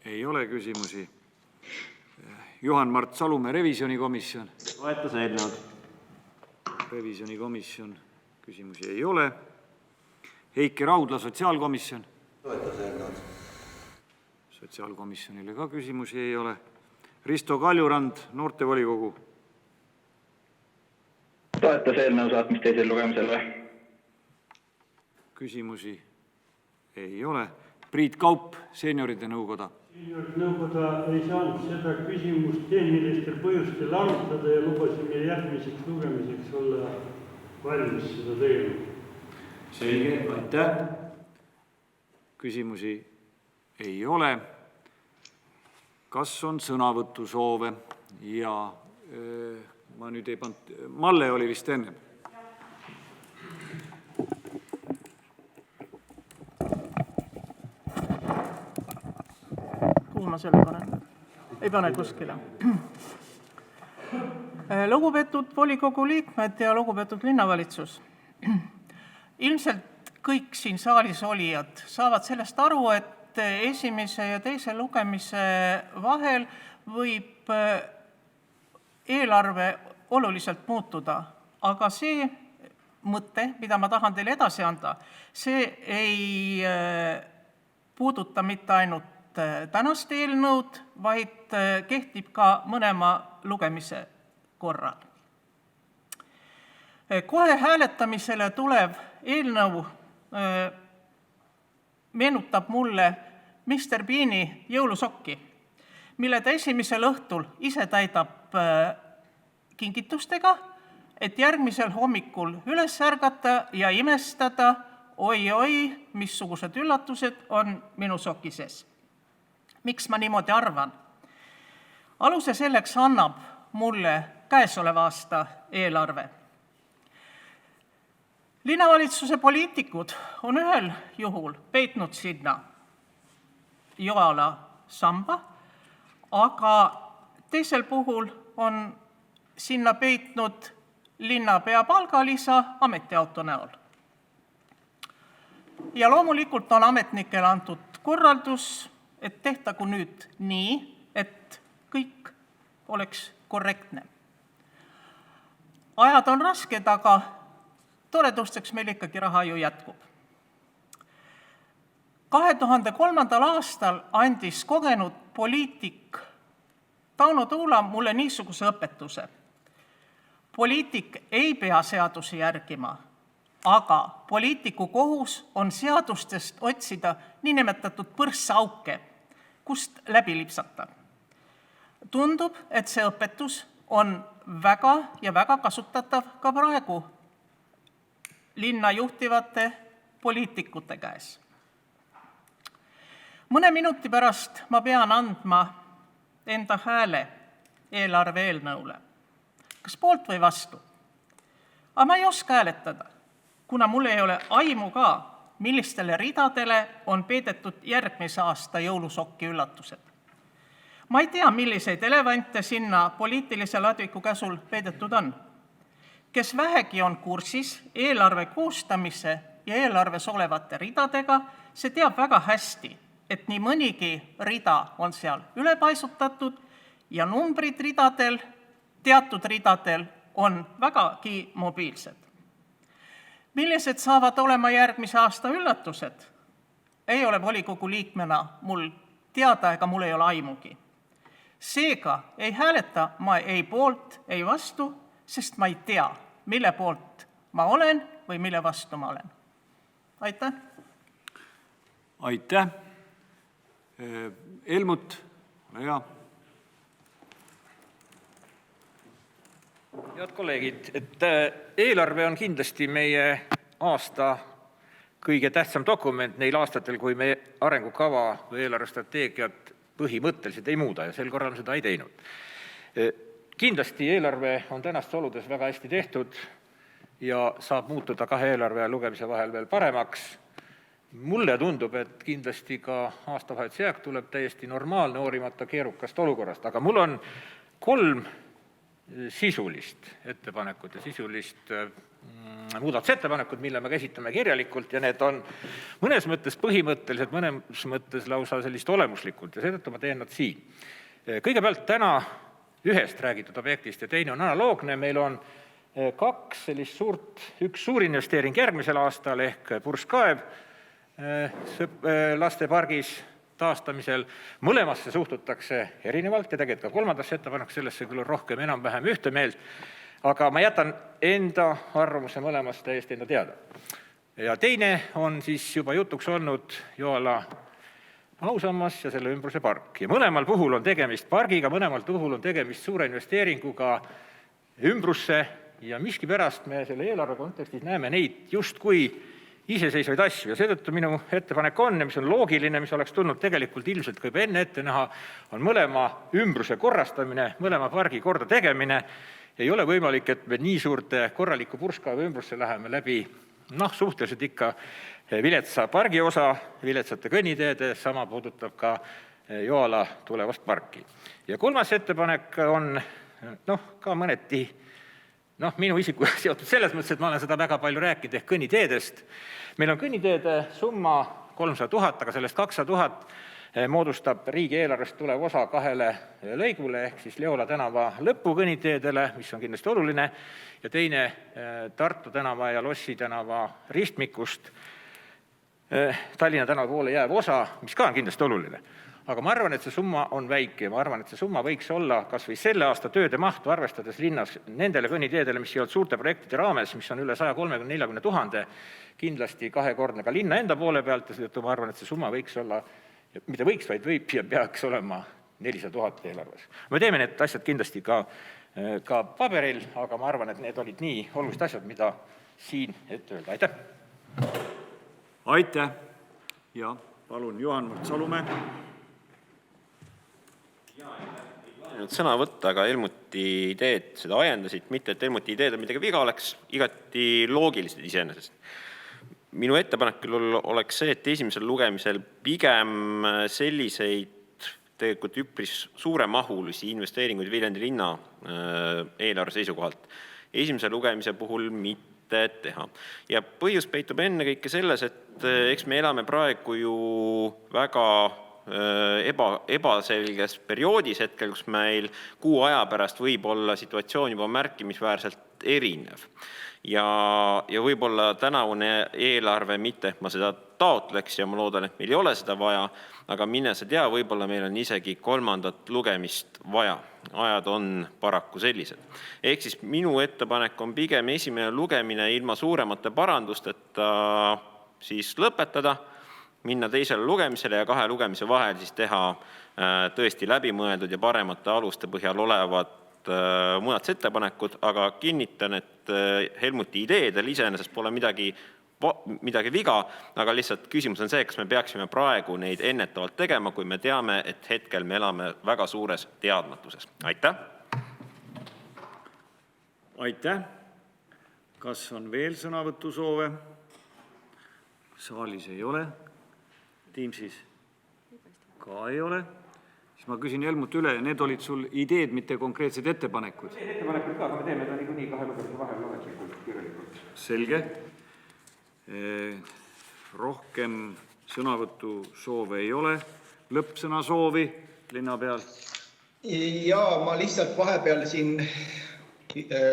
ei ole küsimusi. Juhan-Mart Salumäe, revisjonikomisjon. Toetas eelnõud. Revisjonikomisjon, küsimusi ei ole. Heiki Raudla, sotsiaalkomisjon. Toetas eelnõud. Sotsiaalkomisjonile ka küsimusi ei ole. Risto Kaljurand, noortevolikogu. Toetas eelnõu saatmist teisel lugemisele. Küsimusi ei ole. Priit Kaup, seenioride nõukoda. Nõukoda ei saanud seda küsimust tehnilistel põhjustel arutada ja lubasime järgmiseks lugemiseks olla valmis seda tegema. Selge, aitäh. Küsimusi ei ole. Kas on sõnavõtusoove? Ja ma nüüd ei pannud, Malle oli vist enne. Kuhu ma selle panen? Ei pane kuskile. Lugupeetud volikogu liikmed ja lugupeetud linnavalitsus. Ilmselt kõik siin saalis olijad saavad sellest aru, et esimese ja teise lugemise vahel võib eelarve oluliselt muutuda, aga see mõte, mida ma tahan teile edasi anda, see ei puuduta mitte ainult tänast eelnõud, vaid kehtib ka mõlema lugemise korral. Kohe hääletamisele tulev eelnõu meenutab mulle Mr. Beani jõulusokki, mille ta esimesel õhtul ise täidab kingitustega, et järgmisel hommikul üles ärgata ja imestada, oi-oi, missugused üllatused on minu soki sees. Miks ma niimoodi arvan? Aluse selleks annab mulle käesoleva aasta eelarve. Linnavalitsuse poliitikud on ühel juhul peitnud sinna joala samba, aga teisel puhul on sinna peitnud linnapea palgalisa ametiauto näol. Ja loomulikult on ametnikele antud korraldus, et tehtagu nüüd nii, et kõik oleks korrektne. Ajad on rasked, aga toredusteks meil ikkagi raha ju jätkub. 2003. aastal andis kogenud poliitik Tauno Tuula mulle niisuguse õpetuse. Poliitik ei pea seadusi järgima, aga poliitiku kohus on seadustest otsida niinimetatud põrssauke, kust läbi lipsata. Tundub, et see õpetus on väga ja väga kasutatav ka praegu linna juhtivate poliitikute käes. Mõne minuti pärast ma pean andma enda hääle eelarve eelnõule. Kas poolt või vastu? Aga ma ei oska hääletada, kuna mul ei ole aimu ka, millistele ridadele on peidetud järgmise aasta jõulusokki üllatused. Ma ei tea, milliseid elevante sinna poliitilise ladviku käsul peidetud on. Kes vähegi on kursis eelarve koostamise ja eelarves olevate ridadega, see teab väga hästi, et nii mõnigi rida on seal ülepaisutatud ja numbrid ridadel, teatud ridadel on vägagi mobiilsed. Millised saavad olema järgmise aasta üllatused? Ei ole volikogu liikmena mul teada ega mul ei ole aimugi. Seega ei hääleta ma ei poolt, ei vastu, sest ma ei tea, mille poolt ma olen või mille vastu ma olen. Aitäh! Aitäh! Helmut, ole hea. Head kolleegid, et eelarve on kindlasti meie aasta kõige tähtsam dokument neil aastatel, kui me arengukava või eelarvestrateegiat põhimõtteliselt ei muuda ja sel korral seda ei teinud. Kindlasti eelarve on tänastes oludes väga hästi tehtud ja saab muutuda kahe eelarve lugemise vahel veel paremaks. mulle tundub, et kindlasti ka aastavahetuse jääk tuleb täiesti normaalne, hoolimata keerukast olukorrast, aga mul on 3 sisulist ettepanekut ja sisulist muudatusettepanekut, mille me käsitame kirjalikult ja need on mõnes mõttes põhimõtteliselt, mõnes mõttes lausa sellist olemuslikult ja seetõttu ma teen nad siin. Kõigepealt täna ühest räägitud objektist ja teine on analoogne, meil on 2 sellist suurt, üks suur investeering järgmisel aastal ehk Purskkaev lastepargis taastamisel. Mõlemasse suhtutakse erinevalt ja tegelikult ka 3. ettepanek sellesse küll on rohkem enam-vähem ühte meelt, aga ma jätan enda arvamuse mõlemast täiesti enda teada. Ja teine on siis juba jutuks olnud Joala ausammas ja selle ümbruse park. Ja mõlemal puhul on tegemist pargiga, mõlemal puhul on tegemist suure investeeringuga ümbrusse ja miskipärast me selle eelarve kontekstis näeme neid justkui iseseisvaid asju ja seetõttu minu ettepanek on, ja mis on loogiline, mis oleks tulnud tegelikult ilmselt ka juba enne ette näha, on mõlema ümbruse korrastamine, mõlema pargi korda tegemine. Ei ole võimalik, et me nii suurte korraliku Purskkaeva ümbrusse läheme läbi suhteliselt ikka viletsa pargi osa, viletsate kõnniteede, sama puudutab ka Joala tulevast parki. Ja 3. ettepanek on ka mõneti minu isiku seotud selles mõttes, et ma olen seda väga palju rääkinud ehk kõnniteedest. Meil on kõnniteede summa 300 000, aga sellest 200 000 moodustab riigieelarvest tulev osa 2 lõigule ehk siis Leola tänava lõpu kõnniteedele, mis on kindlasti oluline, ja teine Tartu tänava ja Lossi tänava ristmikust Tallinna tänava poole jääv osa, mis ka on kindlasti oluline. Aga ma arvan, et see summa on väike ja ma arvan, et see summa võiks olla kas või selle aasta tööde mahtu arvestades linnas nendele kõnniteedele, mis ei olnud suurte projektide raames, mis on üle 130-40 000, kindlasti 2-kordne ka linna enda poole pealt ja seetõttu ma arvan, et see summa võiks olla, mitte võiks, vaid võib ja peaks olema 400 000 eelarves. Me teeme need asjad kindlasti ka paberil, aga ma arvan, et need olid nii olulised asjad, mida siin ette öelda. Aitäh! Aitäh! Ja palun, Juhan Mart Salumäe. Sõna võtta, aga Helmuti ideed seda ajendasid, mitte et Helmuti ideed on midagi viga oleks, igati loogilised iseenesest. Minu ettepanek küll oleks see, et esimesel lugemisel pigem selliseid tegelikult üpris suuremahulisi investeeringuid Viljandi linna eelarve seisukohalt esimese lugemise puhul mitte teha. Ja põhjus peitub ennekõike selles, et eks me elame praegu ju väga ebaselges perioodis hetkel, kus meil 6 aja pärast võib olla situatsioon juba märkimisväärselt erinev. Ja võib-olla tänavune eelarve mitte, et ma seda taotleks ja ma loodan, et meil ei ole seda vaja, aga mine sa tea, võib-olla meil on isegi 3. lugemist vaja. Ajad on paraku sellised. Ehk siis minu ettepanek on pigem esimene lugemine ilma suuremate parandusteta siis lõpetada, minna teisele lugemisele ja 2 lugemise vahel siis teha tõesti läbimõeldud ja paremate aluste põhjal olevad muudatusettepanekud, aga kinnitan, et Helmuti ideedel iseenesest pole midagi viga, aga lihtsalt küsimus on see, kas me peaksime praegu neid ennetavalt tegema, kui me teame, et hetkel me elame väga suures teadmatuses. Aitäh! Aitäh! Kas on veel sõnavõtusoove? Saalis ei ole. Teamsis ka ei ole. Siis ma küsin Helmut üle, need olid sul ideed, mitte konkreetsed ettepanekud. Ettepanekud ka, aga me teeme ta nii 2 lugemise vahel loekslikult kirjalikult. Selge. Rohkem sõnavõtusoove ei ole. Lõppsõna soovi linna peal? Jaa, ma lihtsalt vahepeal siin,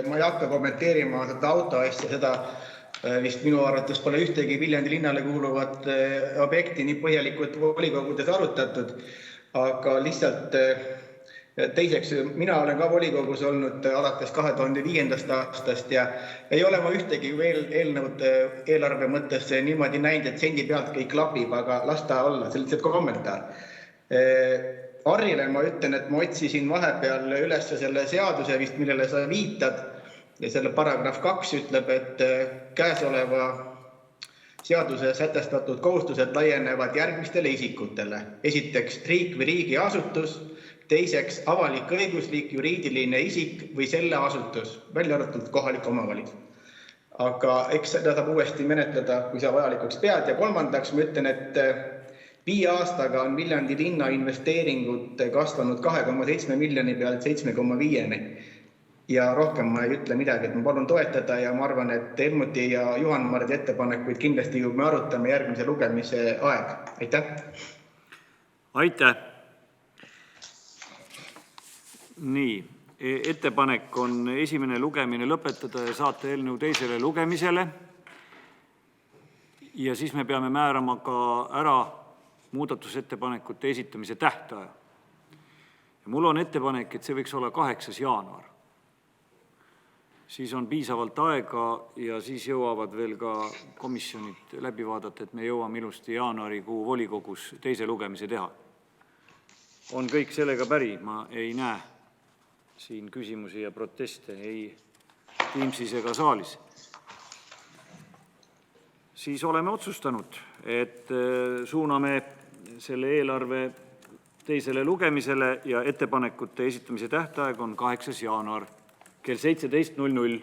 ma ei hakka kommenteerima seda auto asja, seda vist minu arvates pole ühtegi Viljandi linnale kuuluvat objekti nii põhjalikult volikogudes arutatud, aga lihtsalt teiseks, mina olen ka volikogus olnud alates 2005. aastast ja ei ole ma ühtegi veel eelnõud eelarve mõttes niimoodi näinud, et sendi pealt kõik klapib, aga las ta olla, see on lihtsalt kommentaar. Harrile ma ütlen, et ma otsisin vahepeal üles selle seaduse vist, millele sa viitad, ja selle paragrahv 2 ütleb, et käesoleva seaduse sätestatud kohustused laienevad järgmistele isikutele. Esiteks riik või riigiasutus, teiseks avalik-õiguslik juriidiline isik või selle asutus, välja arvatud kohalik omavalitsus. aga eks seda saab uuesti menetleda, kui sa vajalikuks pead. Ja kolmandaks ma ütlen, et 5 aastaga on Viljandi linna investeeringud kasvanud 2,7 miljoni pealt 7,5-ni. Ja rohkem ma ei ütle midagi, et ma palun toetada ja ma arvan, et Helmuti ja Juhan Mardi ettepanekuid kindlasti me arutame järgmise lugemise aeg. Aitäh! Aitäh! Nii, ettepanek on esimene lugemine lõpetada ja saata eelnõu teisele lugemisele. Ja siis me peame määrama ka ära muudatusettepanekute esitamise tähtaja. Ja mul on ettepanek, et see võiks olla 8. jaanuar. Siis on piisavalt aega ja siis jõuavad veel ka komisjonid läbi vaadata, et me jõuame ilusti jaanuarikuu volikogus teise lugemise teha. On kõik sellega päri, ma ei näe siin küsimusi ja proteste ei Teamsis ega saalis. Siis oleme otsustanud, et suuname selle eelarve teisele lugemisele ja ettepanekute esitamise tähtaeg on 8. jaanuar kell 17.00.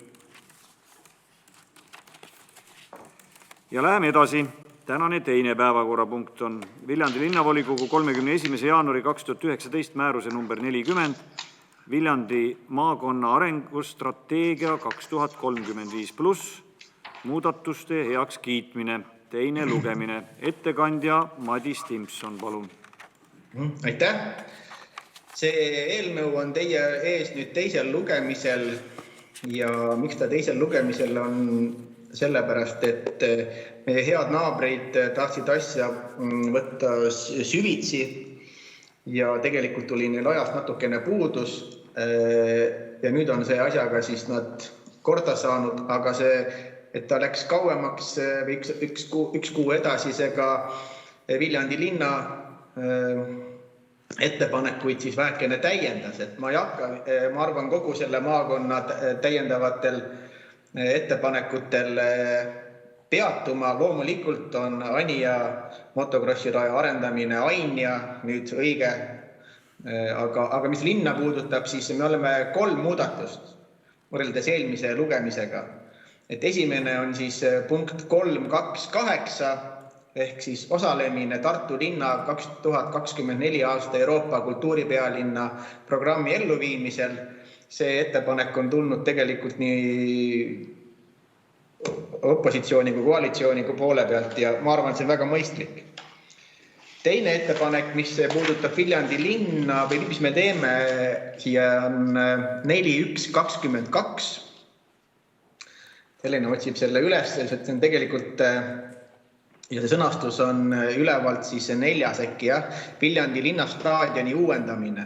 Ja läheme edasi. Tänane teine päevakorrapunkt on Viljandi linnavolikogu 31. jaanuari 2019 määruse number 40 Viljandi maakonna arengustrateegia 2035+ muudatuste heaks kiitmine. Teine lugemine. Ettekandja Madis Timpson, palun. Aitäh! See eelnõu on teie ees nüüd teisel lugemisel ja miks ta teisel lugemisel on sellepärast, et meie head naabrid tahtsid asja võtta süvitsi ja tegelikult tuli neil ajast natukene puudus ja nüüd on see asjaga siis nad korda saanud, aga see, et ta läks kauemaks või üks kuu edasi, see ka Viljandi linna ettepanekuid siis vähekene täiendas, et ma ei hakka, ma arvan, kogu selle maakonna täiendavatel ettepanekutel peatuma. Loomulikult on Anija motocrossiraja arendamine Ainja nüüd õige, aga mis linna puudutab, siis me oleme 3 muudatust võrreldes eelmise lugemisega. Et esimene on siis punkt 328, ehk siis osalemine Tartu linna 2024 aasta Euroopa kultuuripealinna programmi elluviimisel. See ettepanek on tulnud tegelikult nii opositsiooni kui koalitsiooni poole pealt ja ma arvan, et see on väga mõistlik. Teine ettepanek, mis puudutab Viljandi linna või mis me teeme, siia on 4122. Helena otsib selle üles, et see on tegelikult ja see sõnastus on ülevalt siis 4 äkki, jah. Viljandi linnastaadioni uuendamine.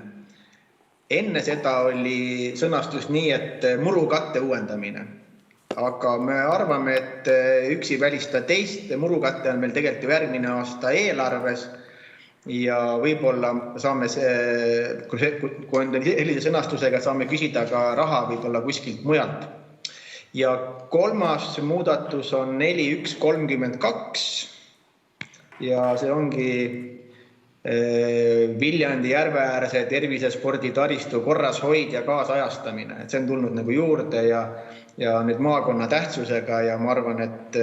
Enne seda oli sõnastus nii, et murukatte uuendamine. Aga me arvame, et üksi välista teist. Murukatte on meil tegelikult järgmine aasta eelarves ja võib-olla saame kui on sellise sõnastusega, saame küsida ka raha võib-olla kuskilt mujalt. Ja kolmas muudatus on 4132. Ja see ongi Viljandi järveäärse tervisespordi taristu korrashoid ja kaasajastamine. Et see on tulnud nagu juurde ja nüüd maakonna tähtsusega ja ma arvan, et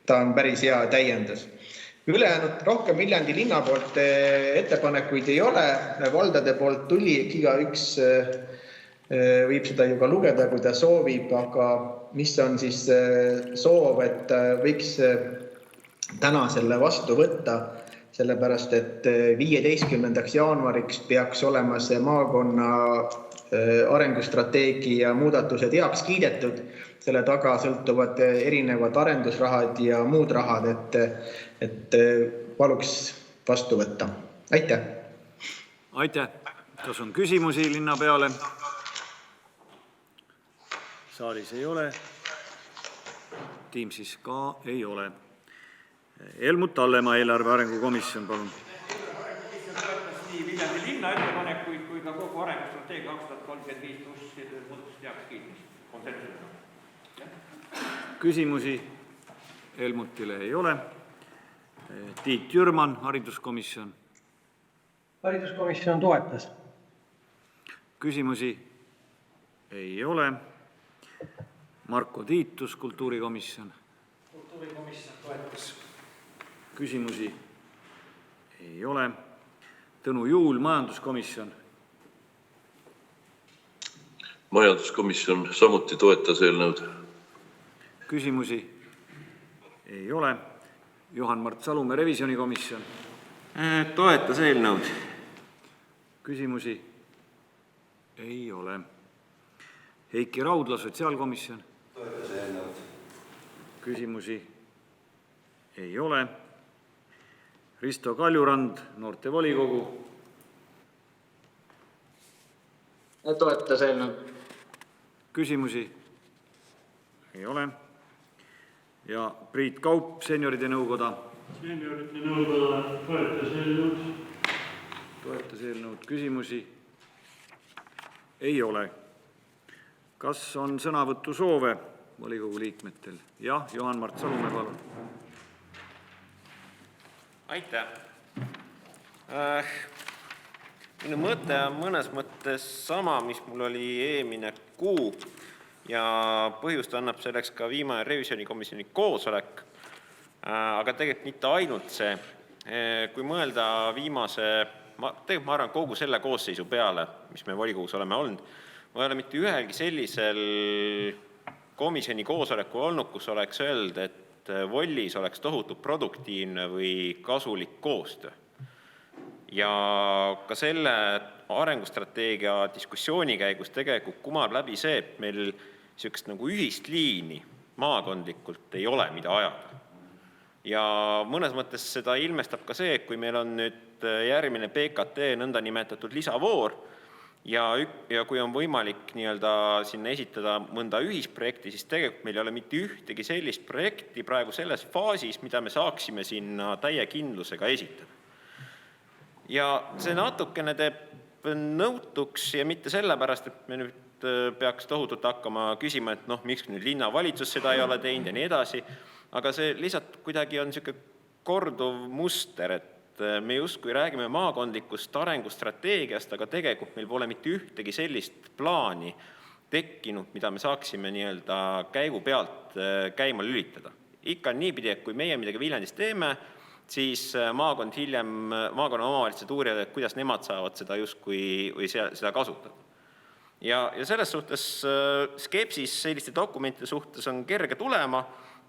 ta on päris hea täiendus. Ülejäänud rohkem Viljandi linna poolt ettepanekuid ei ole. Valdade poolt tuli, iga üks võib seda ju ka lugeda, kui ta soovib, aga mis on siis soov, et võiks täna selle vastu võtta, sellepärast, et 15. jaanuariks peaks olema see maakonna arengustrateegia muudatused heaks kiidetud. Selle taga sõltuvad erinevad arendusrahad ja muud rahad, et paluks vastu võtta. Aitäh! Aitäh! Kas on küsimusi linna peale? Saalis ei ole. Teamsis ka ei ole. Helmut Hallemaa, eelarve arengukomisjon, palun. Nii Viljandi linna ettepanekuid kui ka kogu arengustrateegia 2035 pluss muutust heaks kiitmist konsensusega. Küsimusi Helmutile ei ole. Tiit Jürman, hariduskomisjon. Hariduskomisjon toetas. Küsimusi ei ole. Marko Tiitus, kultuurikomisjon. Kultuurikomisjon toetas. Küsimusi ei ole. Tõnu Juul, majanduskomisjon. Majanduskomisjon samuti toetas eelnõud. Küsimusi ei ole. Juhan-Mart Salumäe, revisjonikomisjon. Toetas eelnõud. Küsimusi ei ole. Heiki Raudla, sotsiaalkomisjon. Toetas eelnõud. Küsimusi ei ole. Risto Kaljurand, noortevolikogu. Toetas eelnõud. Küsimusi ei ole. Ja Priit Kaup, senioride nõukoda. Senioride nõukoda toetas eelnõud. Toetas eelnõud. Küsimusi ei ole. Kas on sõnavõttu soove volikogu liikmetel? Jah, Juhan-Mart Salumäe, palun. Aitäh. Minu mõte on mõnes mõttes sama, mis mul oli eelmine kuu ja põhjust annab selleks ka viimane revisjonikomisjoni koosolek, aga tegelikult mitte ainult see. Kui mõelda ma arvan kogu selle koosseisu peale, mis me volikogus oleme olnud, ma ei ole mitte ühelgi sellisel komisjoni koosolekul olnud, kus oleks öelnud, et Vollis oleks tohutu produktiivne või kasulik koostöö. Ja ka selle arengustrateegia diskussiooni käigus tegelikult kumab läbi see, et meil sellist nagu ühist liini maakondlikult ei ole, mida ajada. Ja mõnes mõttes seda ilmestab ka see, et kui meil on nüüd järgmine PKT nõnda nimetatud lisavoor ja kui on võimalik sinna esitada mõnda ühisprojekti, siis tegelikult meil ei ole mitte ühtegi sellist projekti praegu selles faasis, mida me saaksime sinna täie kindlusega esitada. Ja see natukene teeb nõutuks ja mitte sellepärast, et me nüüd peaks tohutult hakkama küsima, et miks nüüd linnavalitsus seda ei ole teinud ja nii edasi, aga see lihtsalt kuidagi on selline korduv muster, et me justkui räägime maakondlikust arengustrateegiast, aga tegelikult meil pole mitte ühtegi sellist plaani tekkinud, mida me saaksime käigu pealt käima lülitada. Ikka niipidi, et kui meie midagi Viljandis teeme, siis maakonna omavalitsused uurivad, et kuidas nemad saavad seda justkui või seda kasutada. Ja selles suhtes skepsis selliste dokumentide suhtes on kerge tulema.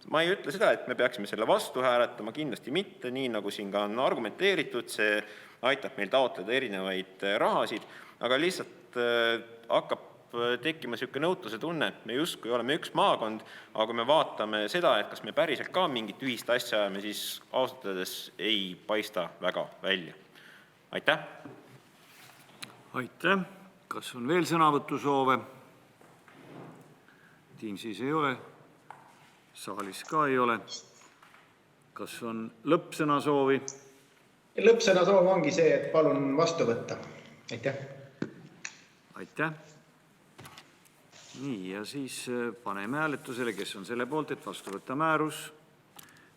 Ma ei ütle seda, et me peaksime selle vastu hääletama, kindlasti mitte, nii nagu siin ka on argumenteeritud, see aitab meil taotleda erinevaid rahasid, aga lihtsalt hakkab tekkima selline nõutuse tunne, et me justkui oleme üks maakond, aga kui me vaatame seda, et kas me päriselt ka mingit ühist asja ajame, siis ausatades ei paista väga välja. Aitäh! Aitäh! Kas on veel sõnavõtu soove? Teamsis ei ole. Saalis ka ei ole. Kas on lõppsõna soovi? Lõppsõna soov ongi see, et palun vastu võtta. Aitäh. Aitäh. Nii, ja siis paneme hääletusele, kes on selle poolt, et vastu võtta määrus.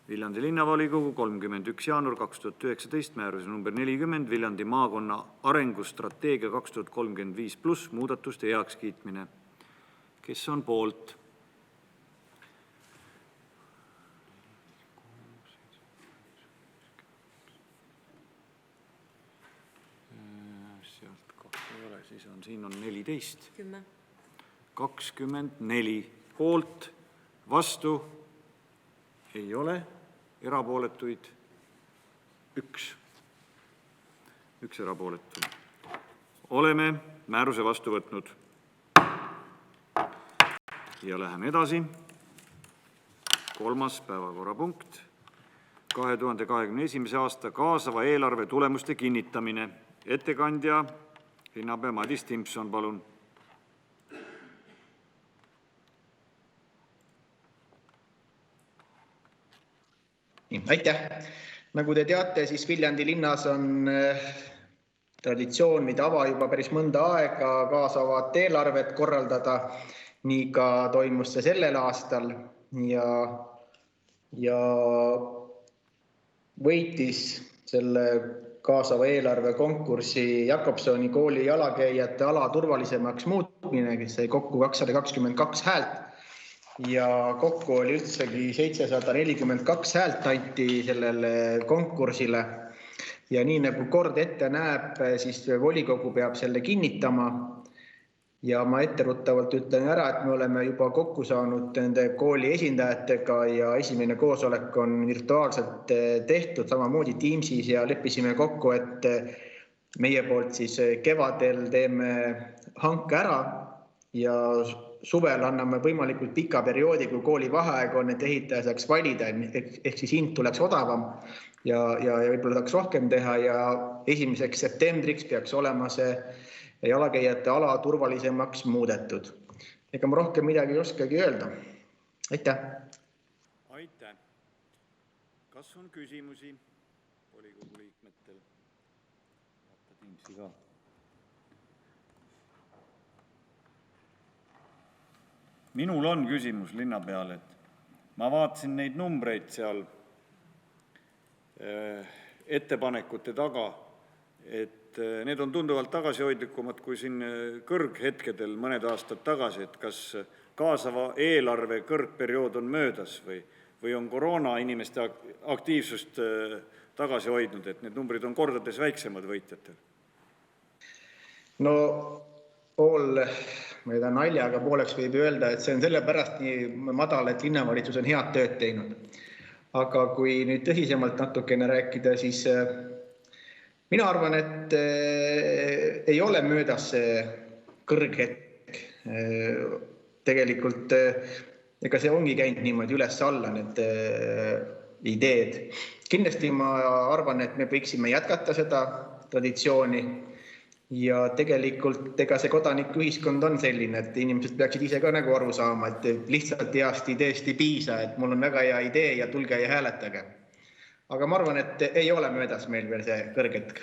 Viljandi linnavolikogu 31. jaanuar 2019 määruse number 40 Viljandi maakonna arengustrateegia 2035+ muudatuste heakskiitmine. Kes on poolt? Siin on 14. 24 poolt, vastu ei ole, erapooletuid 1. 1 erapooletu. Oleme määruse vastu võtnud. Ja läheme edasi. 3. päevakorrapunkt. 2021. aasta kaasava eelarve tulemuste kinnitamine. Ettekandja linnapea Madis Timpson, palun. Aitäh! Nagu te teate, siis Viljandi linnas on traditsioon, mida juba päris mõnda aega kaasavat eelarvet korraldada. Nii ka toimus see sellel aastal ja võitis selle kaasava eelarve konkursi Jakobsoni kooli jalakäijate ala turvalisemaks muutmine, kes sai kokku 222 häält. ja kokku oli üldsegi 742 häält anti sellele konkursile. Ja nii nagu kord ette näeb, siis volikogu peab selle kinnitama. Ja ma etteruttavalt ütlen ära, et me oleme juba kokku saanud nende kooli esindajatega ja esimene koosolek on virtuaalselt tehtud samamoodi Teamsis ja leppisime kokku, et meie poolt siis kevadel teeme hanke ära ja suvel anname võimalikult pika perioodi, kui kooli vaheaeg on, et ehitaja saaks valida, ehk siis hind tuleks odavam ja võib-olla saaks rohkem teha ja 1. septembriks peaks olema see jalakäijate ala turvalisemaks muudetud. Ega ma rohkem midagi ei oskagi öelda. Aitäh! Aitäh! Kas on küsimusi volikogu liikmetel? Minul on küsimus linna peale, et ma vaatasin neid numbreid seal ettepanekute taga, et need on tunduvalt tagasihoidlikumad kui siin kõrghetkedel mõned aastad tagasi, et kas kaasava eelarve kõrgperiood on möödas või on koroona inimeste aktiivsust tagasi hoidnud, et need numbrid on kordades väiksemad võitjatel? No ma ei tea, naljaga pooleks võib öelda, et see on sellepärast nii madal, et linnavalitsus on head tööd teinud. Aga kui nüüd tõsisemalt natukene rääkida, siis mina arvan, et ei ole möödas see kõrghetk. Tegelikult ega see ongi käinud niimoodi üles-alla need ideed. Kindlasti ma arvan, et me võiksime jätkata seda traditsiooni ja tegelikult ega see kodanikuühiskond on selline, et inimesed peaksid ise ka nagu aru saama, et lihtsalt heast ideest ei piisa, et mul on väga hea idee ja tulge ja hääletage. Aga ma arvan, et ei ole möödas meil veel see kõrghetk.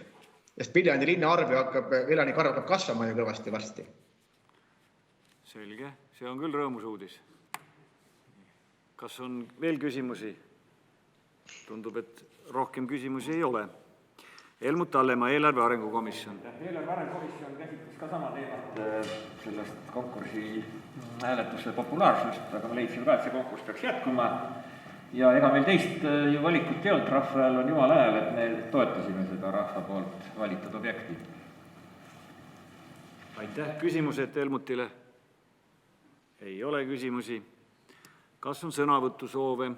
Sest Viljandi linna elanike arv hakkab kasvama ju kõvasti varsti. Selge, see on küll rõõmus uudis. Kas on veel küsimusi? Tundub, et rohkem küsimusi ei ole. Helmut Hallemaa, Eelarve Arengukomisjon. Eelarve Arengukomisjon käsitles ka sama teemat sellest konkursi hääletuse populaarsust, aga me leidsime ka, et see konkurss peaks jätkuma. Ja ega meil teist ju valikut ei olnud, rahva ajal on jumal ajal, et me toetasime seda rahva poolt valitud objekti. Aitäh. Küsimused Helmutile? Ei ole küsimusi. Kas on sõnavõtusoove?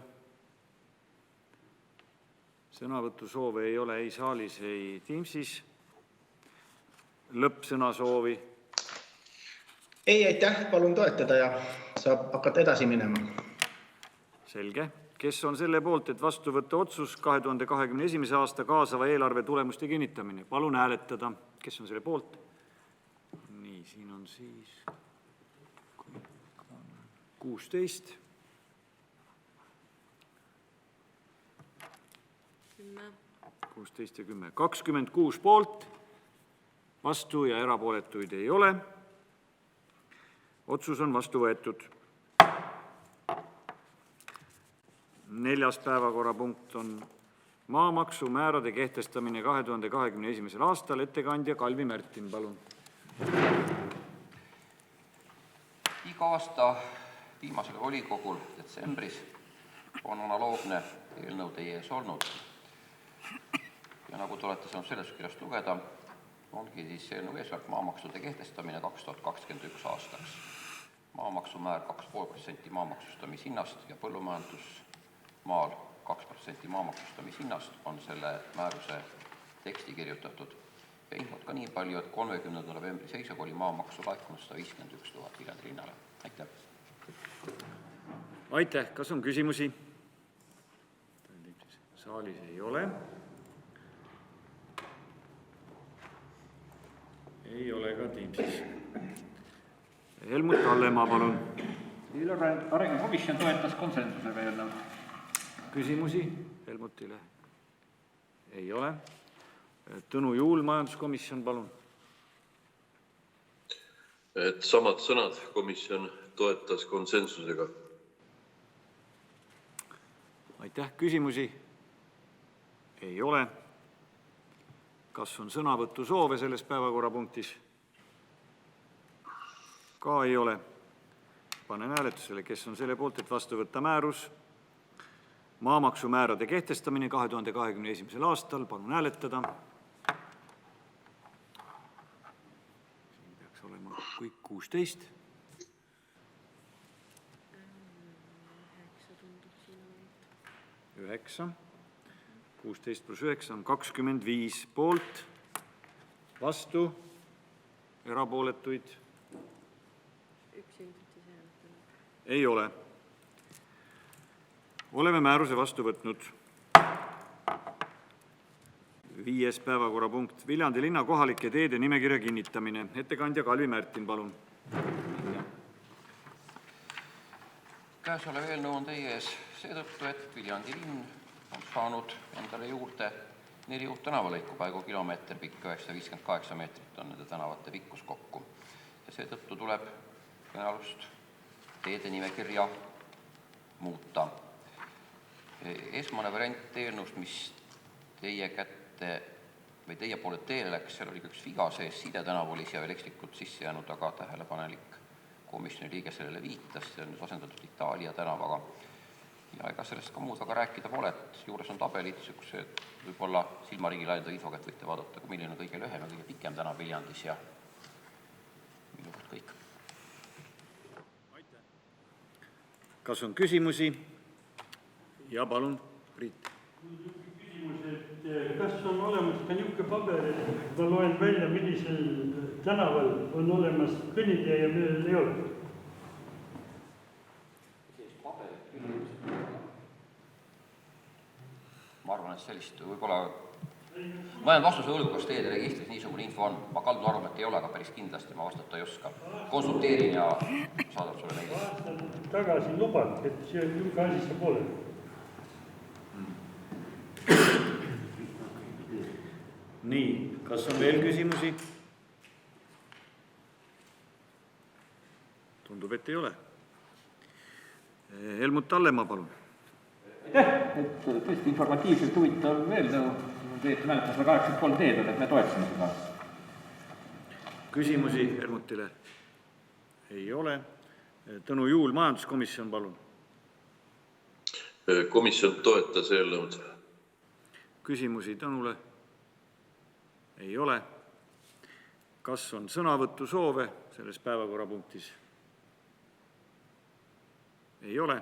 Sõnavõtusoove ei ole ei saalis, ei Teamsis. Lõppsõnasoovi? Ei, aitäh, palun toetada ja saab hakata edasi minema. Selge. Kes on selle poolt, et vastu võtta otsus 2021. aasta kaasava eelarve tulemuste kinnitamine? Palun hääletada. Kes on selle poolt? Nii, siin on siis 16. 16 ja 10. 26 poolt, vastu ja erapooletuid ei ole. Otsus on vastu võetud. 4. päevakorrapunkt on maamaksu määrade kehtestamine 2021. aastal. Ettekandja Kalvi Märtin, palun. Iga aasta viimasel volikogul detsembris on analoogne eelnõu teie ees olnud. Ja nagu te olete saanud seletuskirjast lugeda, ongi siis eelnõu eesmärk maamaksude kehtestamine 2021 aastaks. Maamaksumäär 2,5% maamaksustamishinnast ja põllumajandusmaal 2% maamaksustamishinnast on selle määruse teksti kirjutatud. Ja infot ka nii palju, et 30. novembri seisuga oli maamaksu laekunud 151 000 Viljandi linnale. Aitäh! Aitäh! Kas on küsimusi? Saalis ei ole. Ei ole ka Teamsis. Helmut Hallemaa, palun. Eelarve Arengukomisjon toetas konsensusega eelnõu. Küsimusi Helmutile? Ei ole. Tõnu Juul, majanduskomisjon, palun. Et samad sõnad, komisjon toetas konsensusega. Aitäh. Küsimusi? Ei ole. Kas on sõnavõtusoove selles päevakorrapunktis? Ka ei ole. Panen hääletusele, kes on selle poolt, et vastu võtta määrus maamaksumäärade kehtestamine 2021. aastal. Palun hääletada. Siin peaks olema kõik 16. 9. 16 pluss 9 on 25 poolt, vastu, erapooletuid ei ole. Oleme määruse vastu võtnud. 5. päevakorrapunkt. Viljandi linna kohalike teede nimekirja kinnitamine. Ettekandja Kalvi Märtin, palun. Käesolev eelnõu on teie ees seetõttu, et Viljandi linn on saanud endale juurde 4 uut tänavalõiku, praegu kilomeeter pikk, 958 meetrit on nende tänavate pikkus kokku. Ja seetõttu tuleb kõnealust teede nimekirja muuta. Esmane variant eelnõust, mis teie kätte või teie poole teele läks, seal oli üks viga sees, Side tänav oli siia veel ekslikult sisse jäänud, aga tähelepanelik komisjoni liige sellele viitas, see on nüüd asendatud Itaalia tänavaga. Ja ega sellest ka muud väga rääkida pole, et juures on tabelid, võib-olla silmaringi laiendav infoga, et võite vaadata, milline on kõige lühem ja kõige pikem tänav Viljandis ja minu poolt kõik. Kas on küsimusi? Ja palun, Priit. Küsimus, et kas on olemas ka niisugune paber, et ma loen välja, millisel tänaval on olemas kõnnitee ja millel ei ole? Ma arvan, et sellist võib-olla... Ma jään vastuse õlgu, kas teede registris niisugune info on. Ma kaldun arvan, et ei ole, aga päris kindlasti ma vastata ei oska. Konsulteerin ja saadab sulle meile. Aastal tagasi lubad, et see niisugune asi saab olema. Nii, kas on veel küsimusi? Tundub, et ei ole. Helmut Hallemaa, palun. Aitäh, et tõesti informatiivselt huvitav eelnõu. Teete mäletas 83 teed on, et me toetsime seda. Küsimusi Helmutile ei ole. Tõnu Juul, majanduskomisjon, palun. Komisjon toetas eelnõud. Küsimusi Tõnule ei ole. Kas on sõnavõttu soove selles päevakorrapunktis? Ei ole.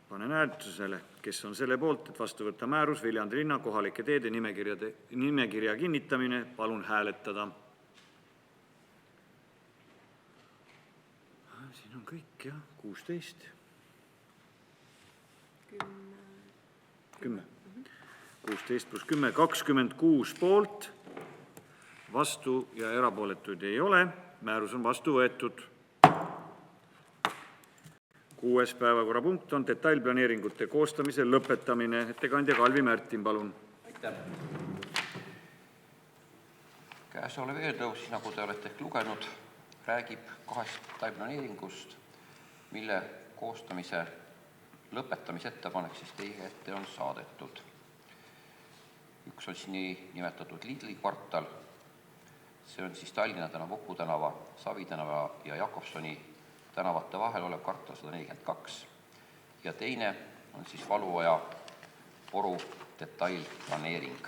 Panen hääletusele, kes on selle poolt, et vastu võtta määrus Viljandi linna kohalike teede nimekirja kinnitamine. Palun hääletada. Siin on kõik, jah, 16. 10. 16 pluss 10, 26 poolt, vastu ja erapooletuid ei ole. Määrus on vastu võetud. 6. päevakorrapunkt on detailplaneeringute koostamise lõpetamine. Ettekandja Kalvi Märtin, palun. Aitäh. Käesolev eelnõu, siis nagu te olete ehk lugenud, räägib 2 detailplaneeringust, mille koostamise lõpetamise ettepanek siis teie ette on saadetud. Üks on siin nii nimetatud Lidli kvartal, see on siis Tallinna tänava, Uku tänava, Savi tänava ja Jakobsoni tänavate vahel olev kvartal 142. Ja teine on siis Valuoja Poru detailplaneering.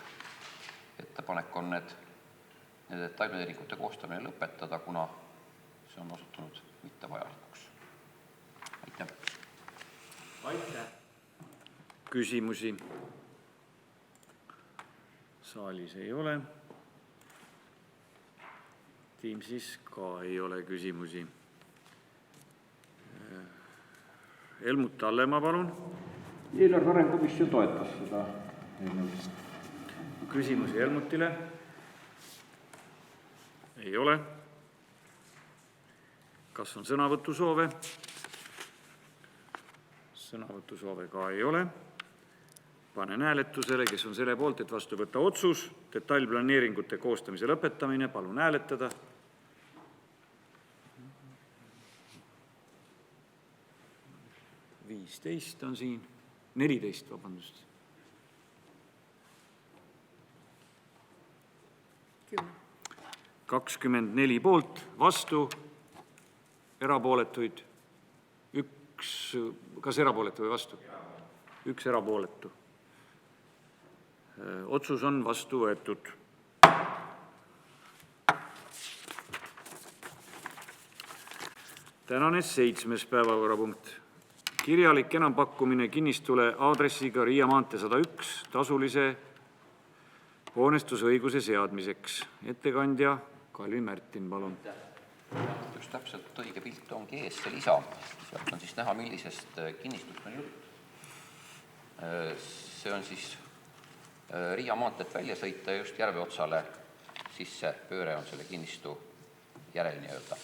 Ettepanek on need detailplaneeringute koostamine lõpetada, kuna see on osutunud mittevajalikuks. Aitäh. Aitäh. Küsimusi saalis ei ole. Teamsis ka ei ole küsimusi. Helmut Hallemaa, palun. Eelarve arengukomisjon toetas seda eelnõu. Küsimusi Helmutile ei ole. Kas on sõnavõtusoove? Sõnavõtusoove ka ei ole. Panen hääletusele, kes on selle poolt, et vastu võtta otsus. Detailplaneeringute koostamise lõpetamine. Palun hääletada. Viisteist on siin. 14, vabandust. 24 poolt, vastu, erapooletuid kas erapooletu või vastu? 1 erapooletu. Otsus on vastu võetud. Tänane 7. päevakorrapunkt. Kirjalik enampakkumine kinnistule aadressiga Riia maantee 101 tasulise hoonestusõiguse seadmiseks. Ettekandja Kalvi Märtin, palun. Just täpselt õige pilt ongi ees, see lisa. Sealt on siis näha, millisest kinnistust on jutt. See on siis Riia maanteed välja sõita ja just järve otsale sisse pööre on selle kinnistu järel nii-öelda.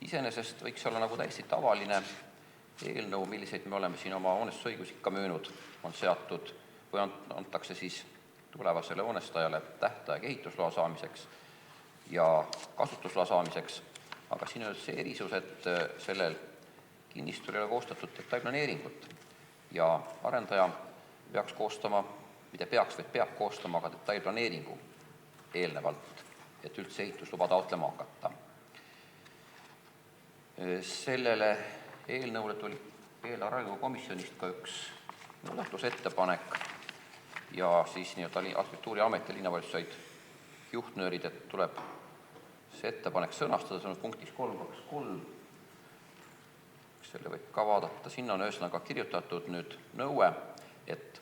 Iseenesest võiks olla nagu täiesti tavaline eelnõu, milliseid me oleme siin oma hoonestusõigus ikka möönud, on seatud või antakse siis tulevasele hoonestajale tähtaeg ehitusloa saamiseks ja kasutusloa saamiseks, aga siin on see erisus, et sellel kinnistul ei ole koostatud detailplaneeringut ja arendaja peaks koostama, mitte peaks, vaid peab koostama ka detailplaneeringu eelnevalt, et üldse ehitusluba taotlema hakata. Sellele eelnõule tuli eelarvekomisjonist ka üks muudatusettepanek ja siis arhitektuuriamet ja linnavalitsus said juhtnöörid, et tuleb see ettepanek sõnastada, see on punktis 323. Selle võib ka vaadata, sinna on ühesõnaga kirjutatud nüüd nõue, et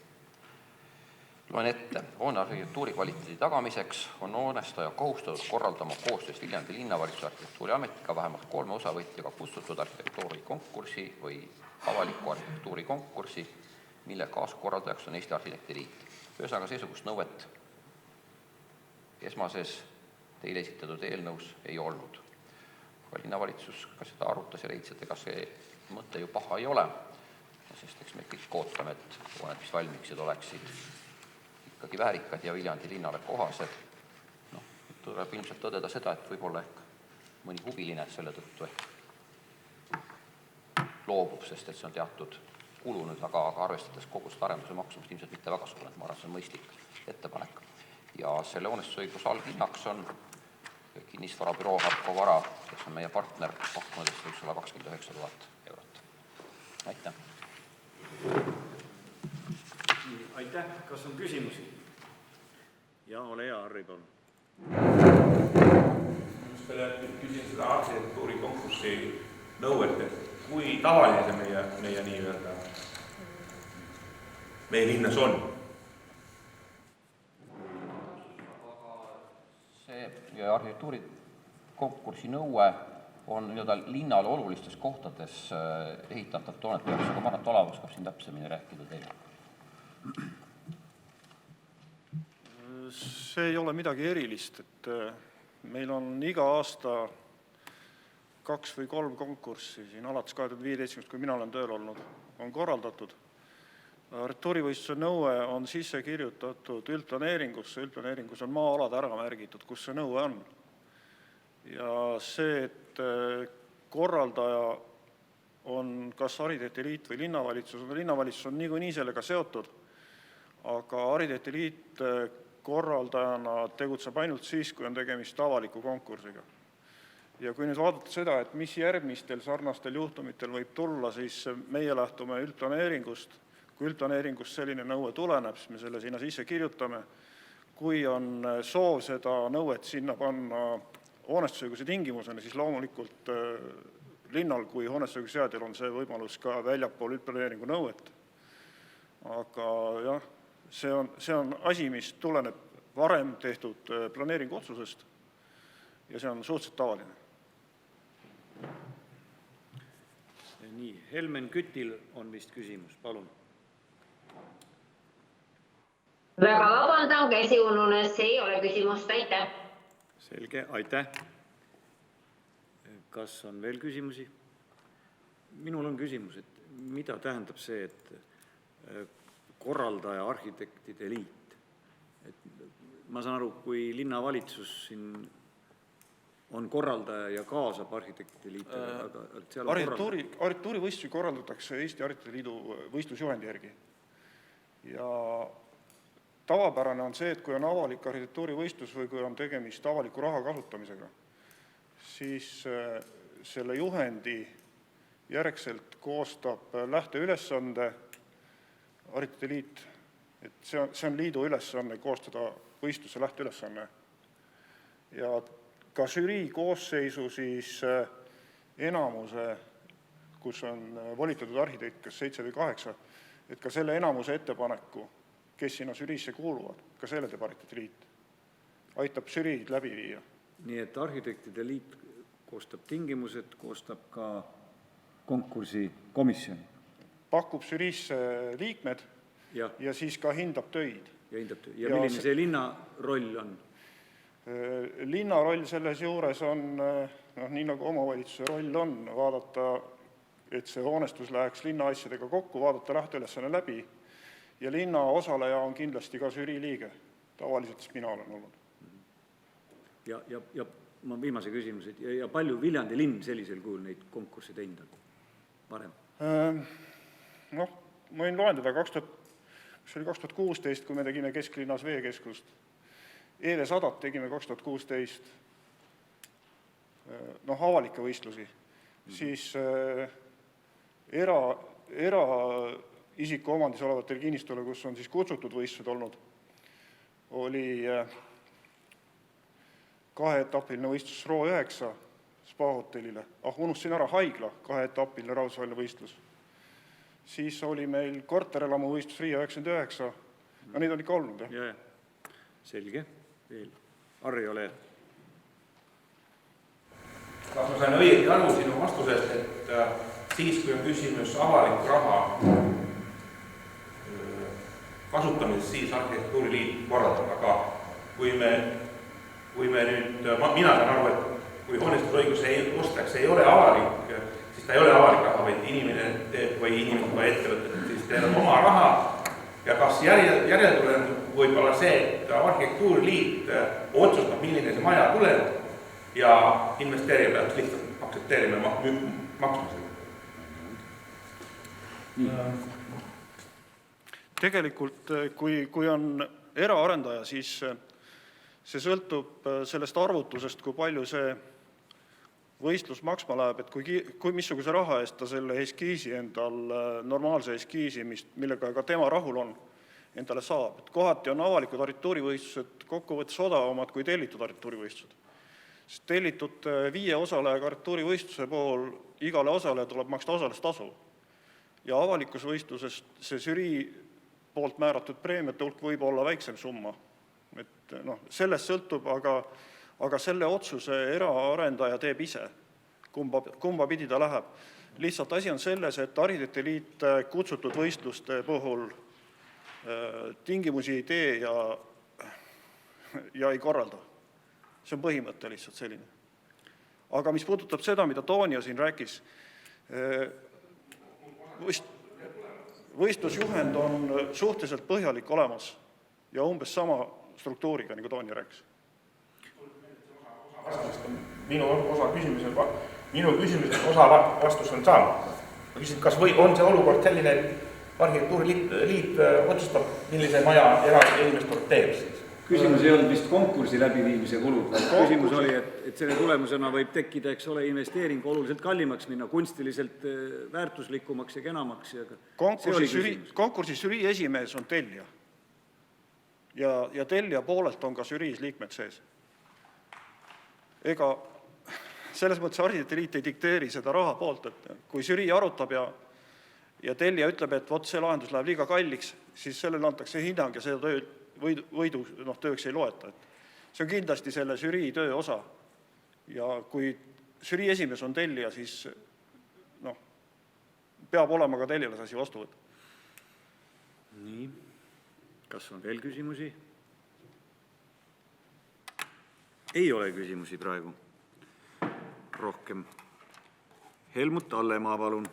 loen ette, hoone arhitektuuri kvaliteedi tagamiseks on hoonestaja kohustatud korraldama koostöös Viljandi linnavalitsuse arhitektuuriametiga vähemalt 3 osavõtjaga kutsutud arhitektuurikonkursi või avaliku arhitektuurikonkursi, mille kaaskorraldajaks on Eesti Arhitekti Liit. Ühesõnaga seesugust nõuet esmases teile esitatud eelnõus ei olnud. Aga linnavalitsus ka seda arutas ja leidis, et ega see mõte ju paha ei ole, sest eks me kõik ootame, et hooned, mis valmiksid, oleksid ikkagi väärikad ja Viljandi linnale kohased. Tuleb ilmselt tõdeda seda, et võib-olla ehk mõni huviline selle tõttu loobub, sest et see on teatud kulu nüüd, aga arvestades kogu seda arenduse maksumust ilmselt mitte väga suur, ma arvan, see on mõistlik ettepanek. Ja selle hoonestusõiguse alghinnaks on kinnisvarabüroo Harko Vara, kes on meie partner, pakkunud, et võiks olla 29 000 eurot. Aitäh! Aitäh. Kas on küsimusi? Ja ole hea, Harri, palun. Küsin seda arhitektuurikonkursi nõuet, et kui tavaline see meie nii-öelda meie linnas on? See arhitektuurikonkursi nõue on linnale olulistes kohtades ehitatav toonet, aga ma arvan, et Olav oskab siin täpsemini rääkida teile. See ei ole midagi erilist, et meil on iga aasta 2 või 3 konkurssi, siin alates 2015, kui mina olen tööl olnud, on korraldatud. Arhitektuurivõistluse nõue on sisse kirjutatud üldplaneeringusse, üldplaneeringus on maa-alad ära märgitud, kus see nõue on. Ja see, et korraldaja on kas Arhitekti Liit või linnavalitsus on niikuinii sellega seotud, aga Arhitekti Liit korraldajana tegutseb ainult siis, kui on tegemist avaliku konkursiga. Ja kui nüüd vaadata seda, et mis järgmistel sarnastel juhtumitel võib tulla, siis meie lähtume üldplaneeringust. Kui üldplaneeringust selline nõue tuleneb, siis me selle sinna sisse kirjutame. Kui on soov seda nõuet sinna panna hoonestusõiguse tingimusena, siis loomulikult linnal kui hoonestusõiguse seadjal on see võimalus ka väljapool üldplaneeringu nõuet. Aga jah, see on asi, mis tuleneb varem tehtud planeeringu otsusest ja see on suhteliselt tavaline. Nii, Helmen Kütil on vist küsimus, palun. Väga vabandan, käsi ununes, see ei ole küsimust, aitäh. Selge, aitäh. Kas on veel küsimusi? Minul on küsimus, et mida tähendab see, et korraldaja Arhitektide Liit? Ma saan aru, kui linnavalitsus siin on korraldaja ja kaasab Arhitektide Liit. Arhitektuurivõistlusi korraldatakse Eesti Arhitektide Liidu võistlusjuhendi järgi. Ja tavapärane on see, et kui on avalik arhitektuurivõistlus või kui on tegemist avaliku raha kasutamisega, siis selle juhendi järgselt koostab lähteülesande Haridustöö Liit, et see on liidu ülesanne koostada võistluse lähteülesanne. Ja ka žürii koosseisu siis enamuse, kus on volitatud arhitekt, kas 7 või 8, et ka selle enamuse ettepaneku, kes sinna žüriisse kuuluvad, ka selle teeb Haridustöö Liit. Aitab žüriid läbi viia. Nii et arhitektide liit koostab tingimused, koostab ka konkursi komisjoni. Pakub žüriisse liikmed ja siis ka hindab töid. Ja milline see linna roll on? Linna roll selles juures on, nii nagu omavalitsuse roll on, vaadata, et see hoonestus läheks linna asjadega kokku, vaadata lähteülesanne läbi ja linna osaleja on kindlasti ka žürii liige. Tavaliselt mina olen olnud. Ja ma viimase küsimuse, ja palju Viljandi linn sellisel kujul neid konkursse teinud on? Varem? Ma võin loendada 2016, kui me tegime kesklinnas veekeskust. EV100 tegime 2016 avalikke võistlusi. Siis eraisiku omandis olevatele kinnistule, kus on siis kutsutud võistlused olnud, oli 2-etapiline võistlus RO 9 spa hotellile. Unustasin ära haigla 2-etapiline rahvusvaheline võistlus. Siis oli meil korterelamu võistlus Riia 99. Neid on ikka olnud. Selge. Veel. Harri, ole. Kas ma sain õieti aru sinu vastusest, et siis, kui on küsimus avaliku raha kasutamisest, siis arhitektuuriliit korraldab, aga kui me nüüd, mina saan aru, et kui hoonestusõigus ostaks ei ole avalik, siis ta ei ole avalik raha, vaid inimene või ettevõtted, siis teil on oma raha ja kas järeltulen võib olla see, et arhitektuuriliit otsustab, milline see maja tuleb ja investeerija peaks lihtsalt aktsepteerima maksmisega. Tegelikult, kui on eraarendaja, siis see sõltub sellest arvutusest, kui palju see võistlus maksma läheb, et kui missuguse raha eest ta selle eskiisi endal, normaalse eskiisi, millega ka tema rahul on, endale saab. Et kohati on avalikud arhitektuurivõistlused kokkuvõttes odavamad kui tellitud arhitektuurivõistlused. Sest tellitud 5 osaleja arhitektuurivõistluse puhul igale osaleja tuleb maksta osalestustasu. Ja avalikus võistluses see žürii poolt määratud preemiate hulk võib olla väiksem summa. Et sellest sõltub, aga selle otsuse eraarendaja teeb ise, kumba pidi ta läheb. Lihtsalt asi on selles, et Arhitektide Liit kutsutud võistluste puhul tingimusi ei tee ja ei korralda. See on põhimõte lihtsalt selline. Aga mis puudutab seda, mida Toonio siin rääkis, võistlusjuhend on suhteliselt põhjalik olemas ja umbes sama struktuuriga, nagu Toonio rääkis. Minu küsimusest osa vastus on saanud. Ma küsin, kas on see olukord selline, et arhitektuuriliit otsustab, millise maja erainvestor teeb siis? Küsimus ei olnud vist konkursi läbiviimise kulud, vaid küsimus oli, et selle tulemusena võib tekkida, investeering oluliselt kallimaks minna, kunstiliselt väärtuslikumaks ja kenamaks. Konkursi žürii esimees on tellija. Ja tellija poolelt on ka žüriis liikmed sees. Ega selles mõttes Arhitektide Liit ei dikteeri seda raha poolt, et kui žürii arutab ja tellija ütleb, et see lahendus läheb liiga kalliks, siis sellele antakse hinnang ja seda tööks ei loeta. See on kindlasti selle žürii töö osa. Ja kui žürii esimees on tellija, siis peab olema ka tellijale see asi vastu võtta. Nii, kas on veel küsimusi? Ei ole küsimusi praegu. Rohkem. Helmut Hallemaa, palun.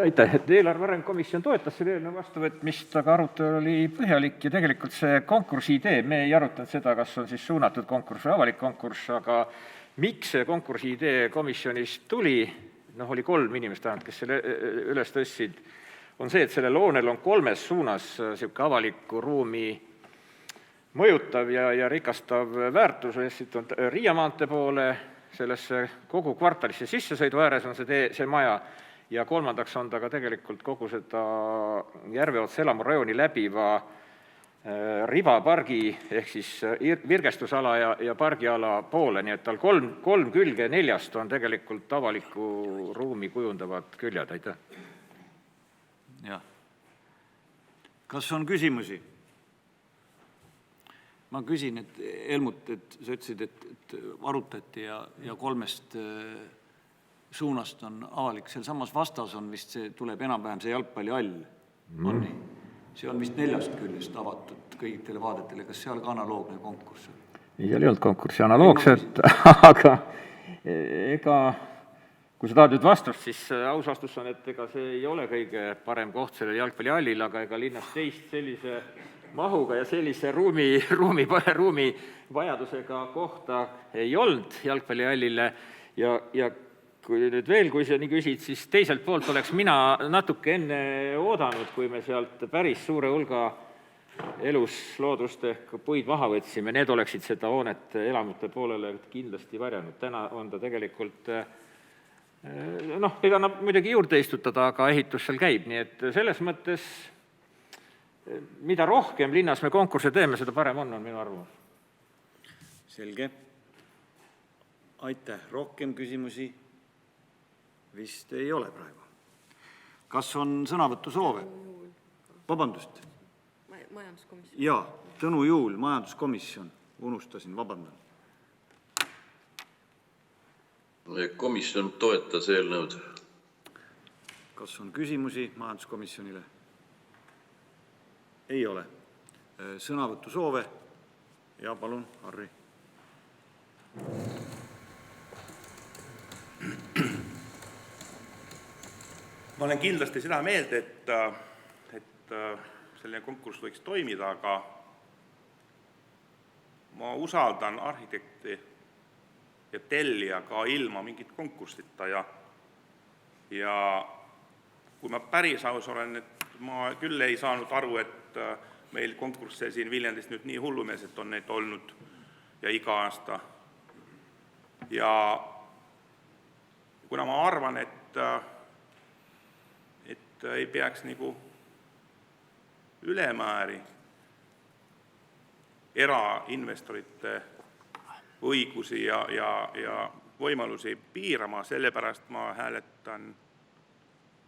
Aitäh, et eelarve arengukomisjon toetas selle eelnõu vastuvõtmist, aga arutelu oli põhjalik ja tegelikult see konkursi idee, me ei arutanud seda, kas on siis suunatud konkurss või avalik konkurss, aga miks see konkursi idee komisjonist tuli, oli 3 inimest vähemalt, kes selle üles tõstsid, on see, et sellel hoonel on 3 suunas selline avaliku ruumi mõjutav ja rikastav väärtus, siit on Riia maantee poole, sellesse kogu kvartalisse sissesõidu ääres on see maja ja kolmandaks on ta ka tegelikult kogu seda Järveotsa elamurajooni läbiva ribapargi ehk siis virgestusala ja pargiala poole, nii et tal kolm külge 4 on tegelikult avalikku ruumi kujundavad küljed, aitäh. Jah. Kas on küsimusi? Ma küsin, et Helmut, et sa ütlesid, et arutati ja 3 suunast on avalik. Seal samas vastas on vist see, tuleb enam-vähem see jalgpallihall. On nii? See on vist 4 küljest avatud kõigitele vaadetele. Kas seal ka analoogne konkurss on? Ei olnud konkurssi analoogset, aga ega kui sa tahad nüüd vastust, siis aus vastus on, et ega see ei ole kõige parem koht sellel jalgpallihallil, aga ega linnas teist sellise mahuga ja sellise ruumi vajadusega kohta ei olnud jalgpallihallile ja kui nüüd veel, kui sa nii küsid, siis teiselt poolt oleks mina natuke enne oodanud, kui me sealt päris suure hulga elusloodust ehk puid maha võtsime, need oleksid seda hoonet elamute poolele kindlasti varjanud. Täna on ta tegelikult, ega annab muidugi juurde istutada, aga ehitus seal käib, nii et selles mõttes, mida rohkem linnas me konkursse teeme, seda parem on minu arvamus. Selge. Aitäh. Rohkem küsimusi vist ei ole praegu. Kas on sõnavõttu soove? Vabandust. Majanduskomisjon. Jaa, Tõnu Juul, majanduskomisjon. Unustasin, vabandan. Komisjon toetas eelnõud. Kas on küsimusi majanduskomisjonile? Ei ole. Sõnavõttu soove? Ja palun, Harri. Ma olen kindlasti seda meelt, et selline konkurss võiks toimida, aga ma usaldan arhitekti ja tellija ka ilma mingit konkursita ja kui ma päris aus olen, et ma küll ei saanud aru, et meil konkursse siin Viljandis nüüd nii hullumeelselt on neid olnud ja iga aasta. Ja kuna ma arvan, et ei peaks nagu ülemääri erainvestorite õigusi ja võimalusi piirama, sellepärast ma hääletan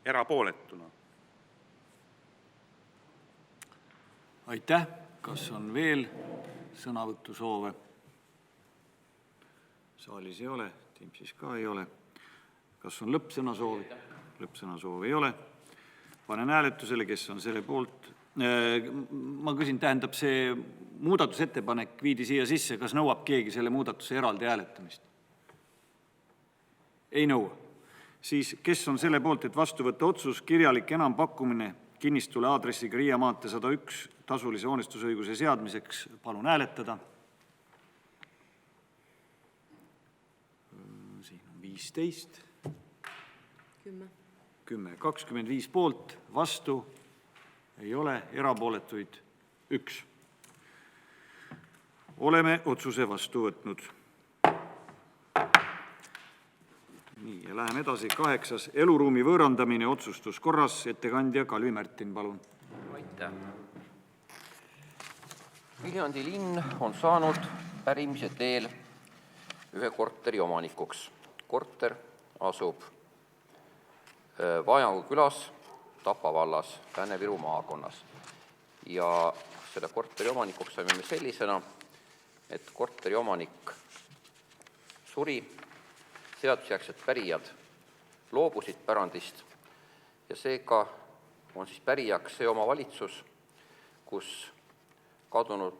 erapooletuna. Aitäh. Kas on veel sõnavõttu soove? Saalis ei ole, Teamsis ka ei ole. Kas on lõppsõna soovi? Lõppsõna soovi ei ole. Panen hääletusele, kes on selle poolt. Ma küsin, tähendab see muudatusettepanek viidi siia sisse, kas nõuab keegi selle muudatuse eraldi hääletamist? Ei nõua. Siis kes on selle poolt, et vastu võtta otsus kirjalik enampakkumine kinnistule aadressiga Riia maantee 101 tasulise hoonestusõiguse seadmiseks, palun hääletada. Siin on 15. 10. 25 poolt, vastu ei ole, erapooletuid 1. Oleme otsuse vastu võtnud. Nii, ja läheme edasi. 8. Eluruumi võõrandamine otsustuskorras. Ettekandja Kalvi Märtin, palun. Aitäh. Viljandi linn on saanud pärimise teel ühe korteri omanikuks. Korter asub Vajangu külas, Tapa vallas, Lääne-Viru maakonnas. Ja selle korteri omanikuks saime me sellisena, et korteri omanik suri, seadusjärgsed pärijad loobusid pärandist ja seega on siis pärijaks see omavalitsus, kus kadunud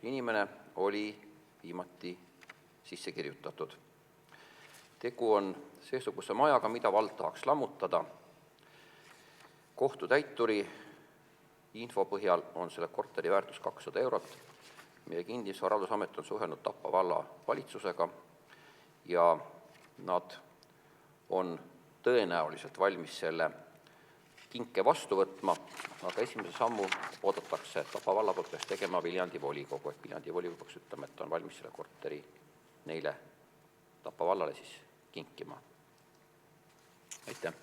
inimene oli viimati sisse kirjutatud. Tegu on seesuguse majaga, mida vald tahaks lammutada. Kohtutäituri info põhjal on selle korteri väärtus 200 eurot. Meie Kinnisvara-Haldusamet on suhelnud Tapa valla valitsusega ja nad on tõenäoliselt valmis selle kinke vastu võtma, aga esimese sammu oodatakse, et Tapa valla poolt peaks tegema Viljandi volikogu, et Viljandi volikogu peaks ütlema, et on valmis selle korteri neile Tapa vallale siis kinkima. Aitäh!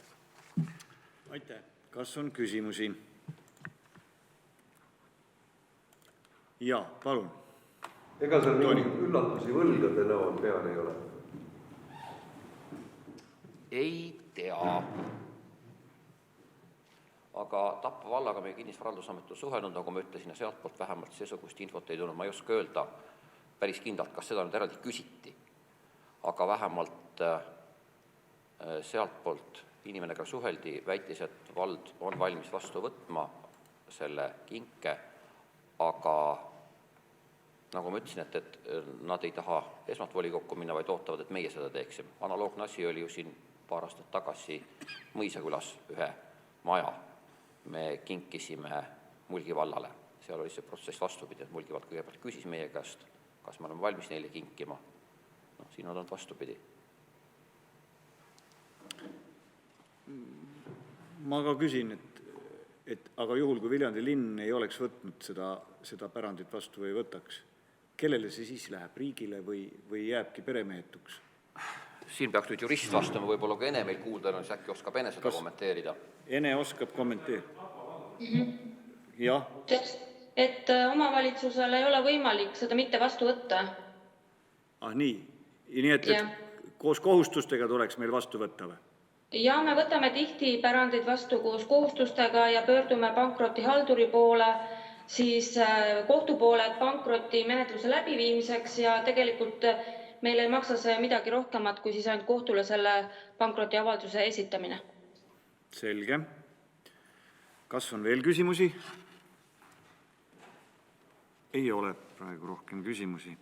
Aitäh! Kas on küsimusi? Jaa, palun. Ega seal mingeid üllatusi võlgade näol peal ei ole? Ei tea. Aga Tapa vallaga meie kinnisvarahaldusamet on suhelnud, nagu ma ütlesin, ja sealtpoolt vähemalt seesugust infot ei tulnud. Ma ei oska öelda päris kindlalt, kas seda nüüd eraldi küsiti. Aga vähemalt sealtpoolt inimene, keda suheldi, väitis, et vald on valmis vastu võtma selle kinke, aga nagu ma ütlesin, et nad ei taha esmalt volikokku minna, vaid ootavad, et meie seda teeksime. Analoogne asi oli ju siin paar aastat tagasi Mõisakülas ühe maja. Me kinkisime Mulgi vallale. Seal oli see protsess vastupidi, et Mulgi vald kõigepealt küsis meie käest, kas me oleme valmis neile kinkima. No, siin on vastupidi. Ma ka küsin, et aga juhul, kui Viljandi linn ei oleks võtnud seda pärandit vastu või võtaks, kellele see siis läheb, riigile või jääbki peremehetuks? Siin peaks nüüd jurist vastama, võib-olla ka Ene meil kuulda, siis äkki oskab Ene seda kommenteerida. Ene oskab kommenteerida. Jah. Et omavalitsusel ei ole võimalik seda mitte vastu võtta. Nii. Nii, et koos kohustustega tuleks meil vastu võtta või? Ja me võtame tihti pärandid vastu koos kohustustega ja pöördume pankrotihalduri poole, siis kohtu poole pankroti menetluse läbiviimiseks ja tegelikult meil ei maksa see midagi rohkemat, kui siis ainult kohtule selle pankrotiavalduse esitamine. Selge. Kas on veel küsimusi? Ei ole praegu rohkem küsimusi.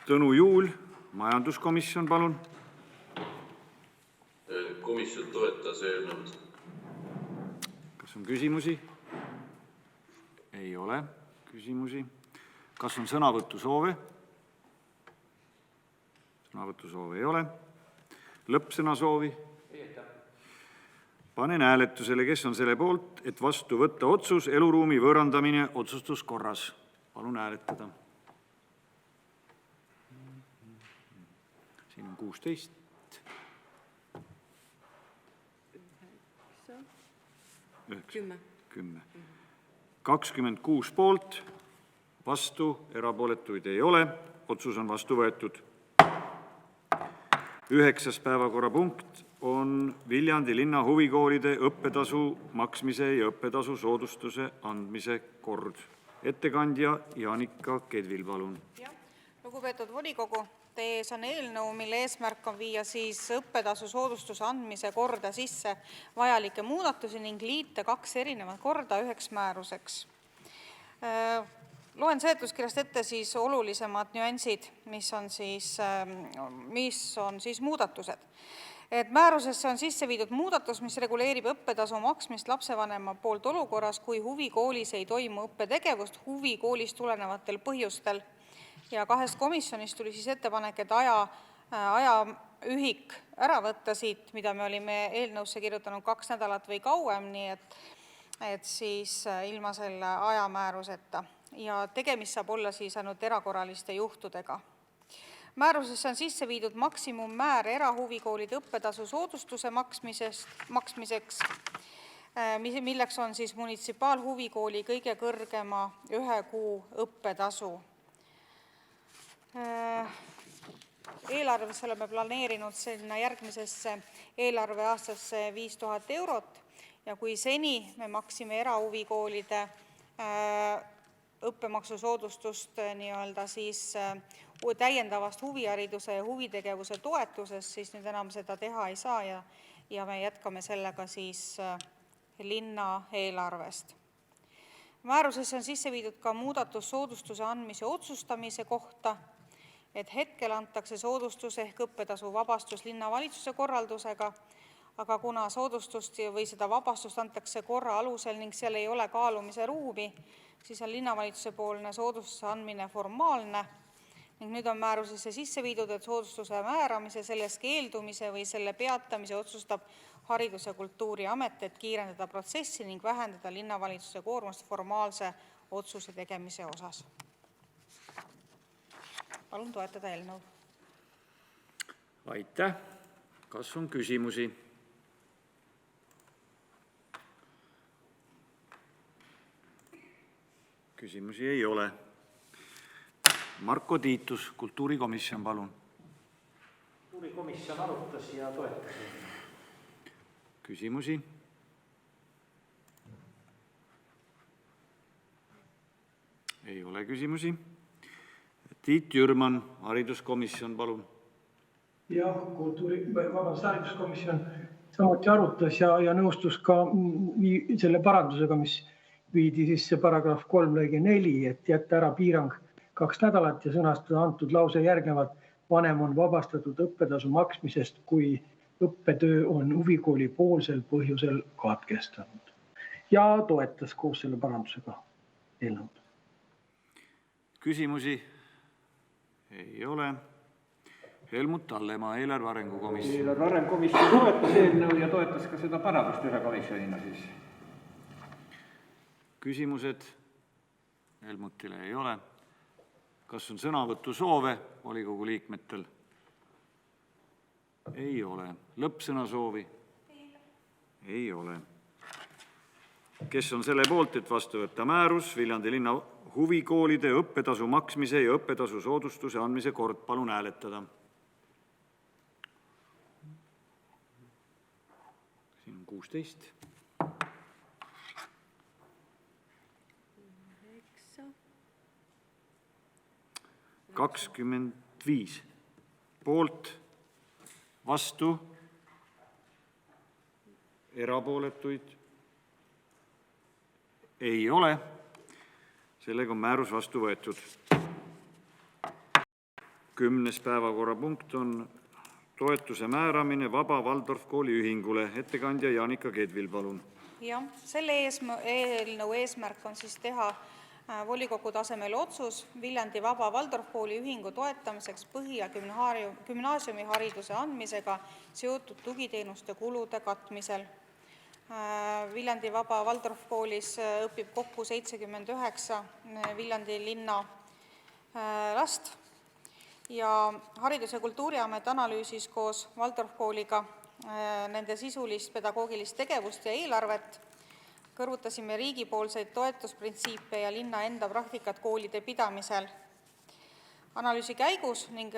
Tõnu Juul, majanduskomisjon, palun. Komisjon toetas eelnõud. Kas on küsimusi? Ei ole küsimusi. Kas on sõnavõtusoove? Sõnavõtusoove ei ole. Lõppsõnasoovi? Panen hääletusele, kes on selle poolt, et vastu võtta otsus eluruumi võõrandamine otsustuskorras. Palun hääletada. Siin on 16. 10. 26 poolt, vastu, erapooletuid ei ole. Otsus on vastu võetud. 9. päevakorrapunkt on Viljandi linna huvikoolide õppetasu maksmise ja õppetasu soodustuse andmise kord. Ettekandja Jaanika Kedvil, palun. Lugupeetud volikogu, teie ees on eelnõu, mille eesmärk on viia siis õppetasu soodustuse andmise korda sisse vajalike muudatusi ning liita 2 erinevat korda üheks määruseks. Loen seletuskirjast ette siis olulisemad nüansid, mis on siis muudatused. Et määrusesse on sisse viidud muudatus, mis reguleerib õppetasu maksmist lapsevanema poolt olukorras, kui huvikoolis ei toimu õppetegevust huvikoolist tulenevatel põhjustel. Ja 2 komisjonist tuli siis ettepanek, et ajaühik ära võtta siit, mida me olime eelnõusse kirjutanud 2 nädalat või kauem, nii et siis ilma selle ajamääruseta. Ja tegemist saab olla siis ainult erakorraliste juhtudega. Määrusesse on sisse viidud maksimummäär erahuvikoolide õppetasu soodustuse maksmiseks, milleks on siis munitsipaalhuvikooli kõige kõrgema 1 kuu õppetasu. Eelarves oleme planeerinud sinna järgmisesse eelarveaastasse 5000 eurot ja kui seni me maksime erahuvikoolide õppemaksusoodustust nii-öelda siis täiendavast huvihariduse ja huvitegevuse toetusest, siis nüüd enam seda teha ei saa ja me jätkame sellega siis linna eelarvest. Määrusesse on sisse viidud ka muudatus soodustuse andmise otsustamise kohta, et hetkel antakse soodustus ehk õppetasu vabastus linnavalitsuse korraldusega, aga kuna soodustust või seda vabastust antakse korra alusel ning seal ei ole kaalumise ruumi, siis on linnavalitsuse poolne soodustuse andmine formaalne ning nüüd on määrusesse sisse viidud, et soodustuse määramise, sellest keeldumise või selle peatamise otsustab Haridus- ja Kultuuriamet, et kiirendada protsessi ning vähendada linnavalitsuse koormust formaalse otsuse tegemise osas. Palun toetada eelnõu. Aitäh! Kas on küsimusi? Küsimusi ei ole. Marko Tiitus, kultuurikomisjon, palun. Kultuurikomisjon arutas ja toetas. Küsimusi? Ei ole küsimusi. Tiit Jürman, hariduskomisjon, palun. Jah, hariduskomisjon samuti arutas ja nõustus ka selle parandusega, mis viidi sisse paragrahv 3 lõige 4, et jätta ära piirang 2 nädalat ja sõnastada antud lause järgnevalt. Vanem on vabastatud õppetasu maksmisest, kui õppetöö on huvikooli poolsel põhjusel katkestanud. Ja toetas koos selle parandusega eelnõud. Küsimusi ei ole. Helmut Hallemaa, eelarve arengukomisjon. Eelarve arengukomisjon toetas eelnõu ja toetas ka seda parandust ühe komisjonina siis. Küsimused Helmutile ei ole. Kas on sõnavõtu soove volikogu liikmetel? Ei ole. Lõppsõna soovi? Ei ole. Kes on selle poolt, et vastu võtta määrus Viljandi linna huvikoolide õppetasu maksmise ja õppetasu soodustuse andmise kord? Palun hääletada. Siin on 16. 25 poolt, vastu, erapooletuid ei ole. Sellega on määrus vastu võetud. 10. päevakorrapunkt on toetuse määramine Vaba Waldorf kooli ühingule. Ettekandja Jaanika Kedvil, palun. Jah, selle eelnõu eesmärk on siis teha volikogu tasemel otsus Viljandi Vaba Waldorf kooli ühingu toetamiseks põhi- ja gümnaasiumihariduse andmisega seotud tugiteenuste kulude katmisel. Viljandi Vaba Waldorf koolis õpib kokku 79 Viljandi linna last ja Haridus- ja Kultuuriamet analüüsis koos Waldorf kooliga nende sisulist pedagoogilist tegevust ja eelarvet. Kõrvutasime riigipoolseid toetusprintsiipe ja linna enda praktikat koolide pidamisel. Analüüsi käigus ning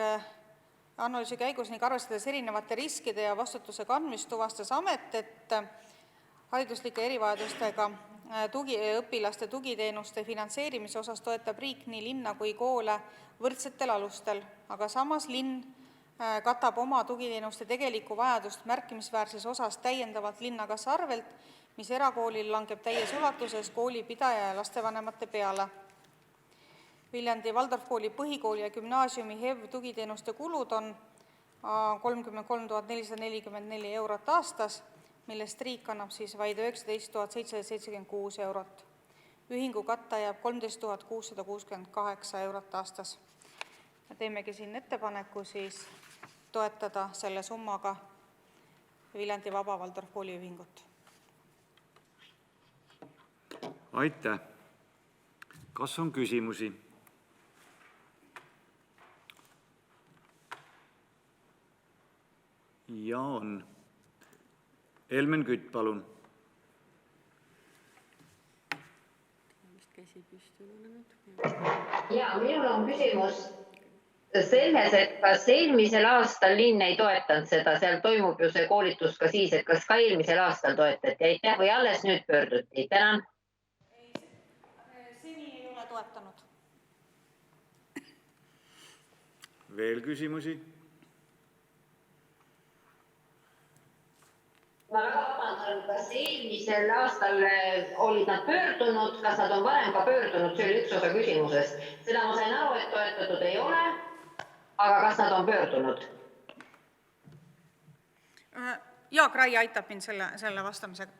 arvestades erinevate riskide ja vastutuse kandmist tuvastas amet, et hariduslike erivajadustega õpilaste tugiteenuste finantseerimise osas toetab riik nii linna kui koole võrdsetel alustel, aga samas linn katab oma tugiteenuste tegelikku vajadust märkimisväärses osas täiendavalt linnakassa arvelt, mis erakoolil langeb täies ulatuses koolipidaja ja lastevanemate peale. Viljandi Waldorf kooli põhikooli ja gümnaasiumi HEV tugiteenuste kulud on 33 444 eurot aastas, millest riik annab siis vaid 19 776 eurot. Ühingu katta jääb 13 668 eurot aastas. Teemegi siin ettepaneku siis toetada selle summaga Viljandi Vaba Waldorf kooli ühingut. Aitäh. Kas on küsimusi? Ja on. Helmen Kütt, palun. Ja minul on küsimus selles, et kas eelmisel aastal linn ei toetanud seda, seal toimub ju see koolitus ka siis, et kas ka eelmisel aastal toetati, aitäh, või alles nüüd pöörduti? Tänan. Seni ei ole toetanud. Veel küsimusi? Ma väga vabandan, kas eelmisel aastal olid nad pöördunud, kas nad on varem ka pöördunud, see oli üks osa küsimusest. Seda ma sain aru, et toetatud ei ole, aga kas nad on pöördunud? Jaak Raie aitab mind selle vastamisega.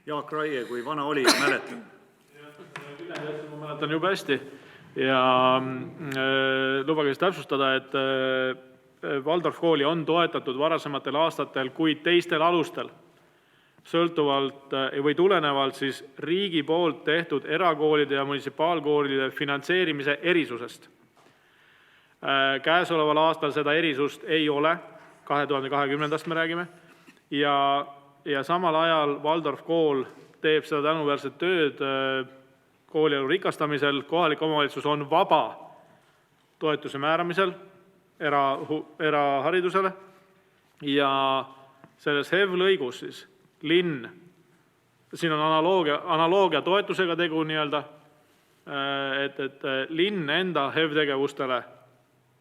Jaak Raie, kui vana oli, mäletan. Ma mäletan juba hästi ja lubage täpsustada, et Waldorf kooli on toetatud varasematel aastatel, kuid teistel alustel, sõltuvalt või tulenevalt siis riigi poolt tehtud erakoolide ja municipaalkoolide finantseerimise erisusest. Käesoleval aastal seda erisust ei ole, 2020. me räägime, ja samal ajal Waldorf kool teeb seda tänuväärset tööd koolielu rikastamisel. Kohalik omavalitsus on vaba toetuse määramisel eraharidusele ja selles HEV-lõigus siis linn, siin on analoogia toetusega tegu nii-öelda, et linn enda HEV-tegevustele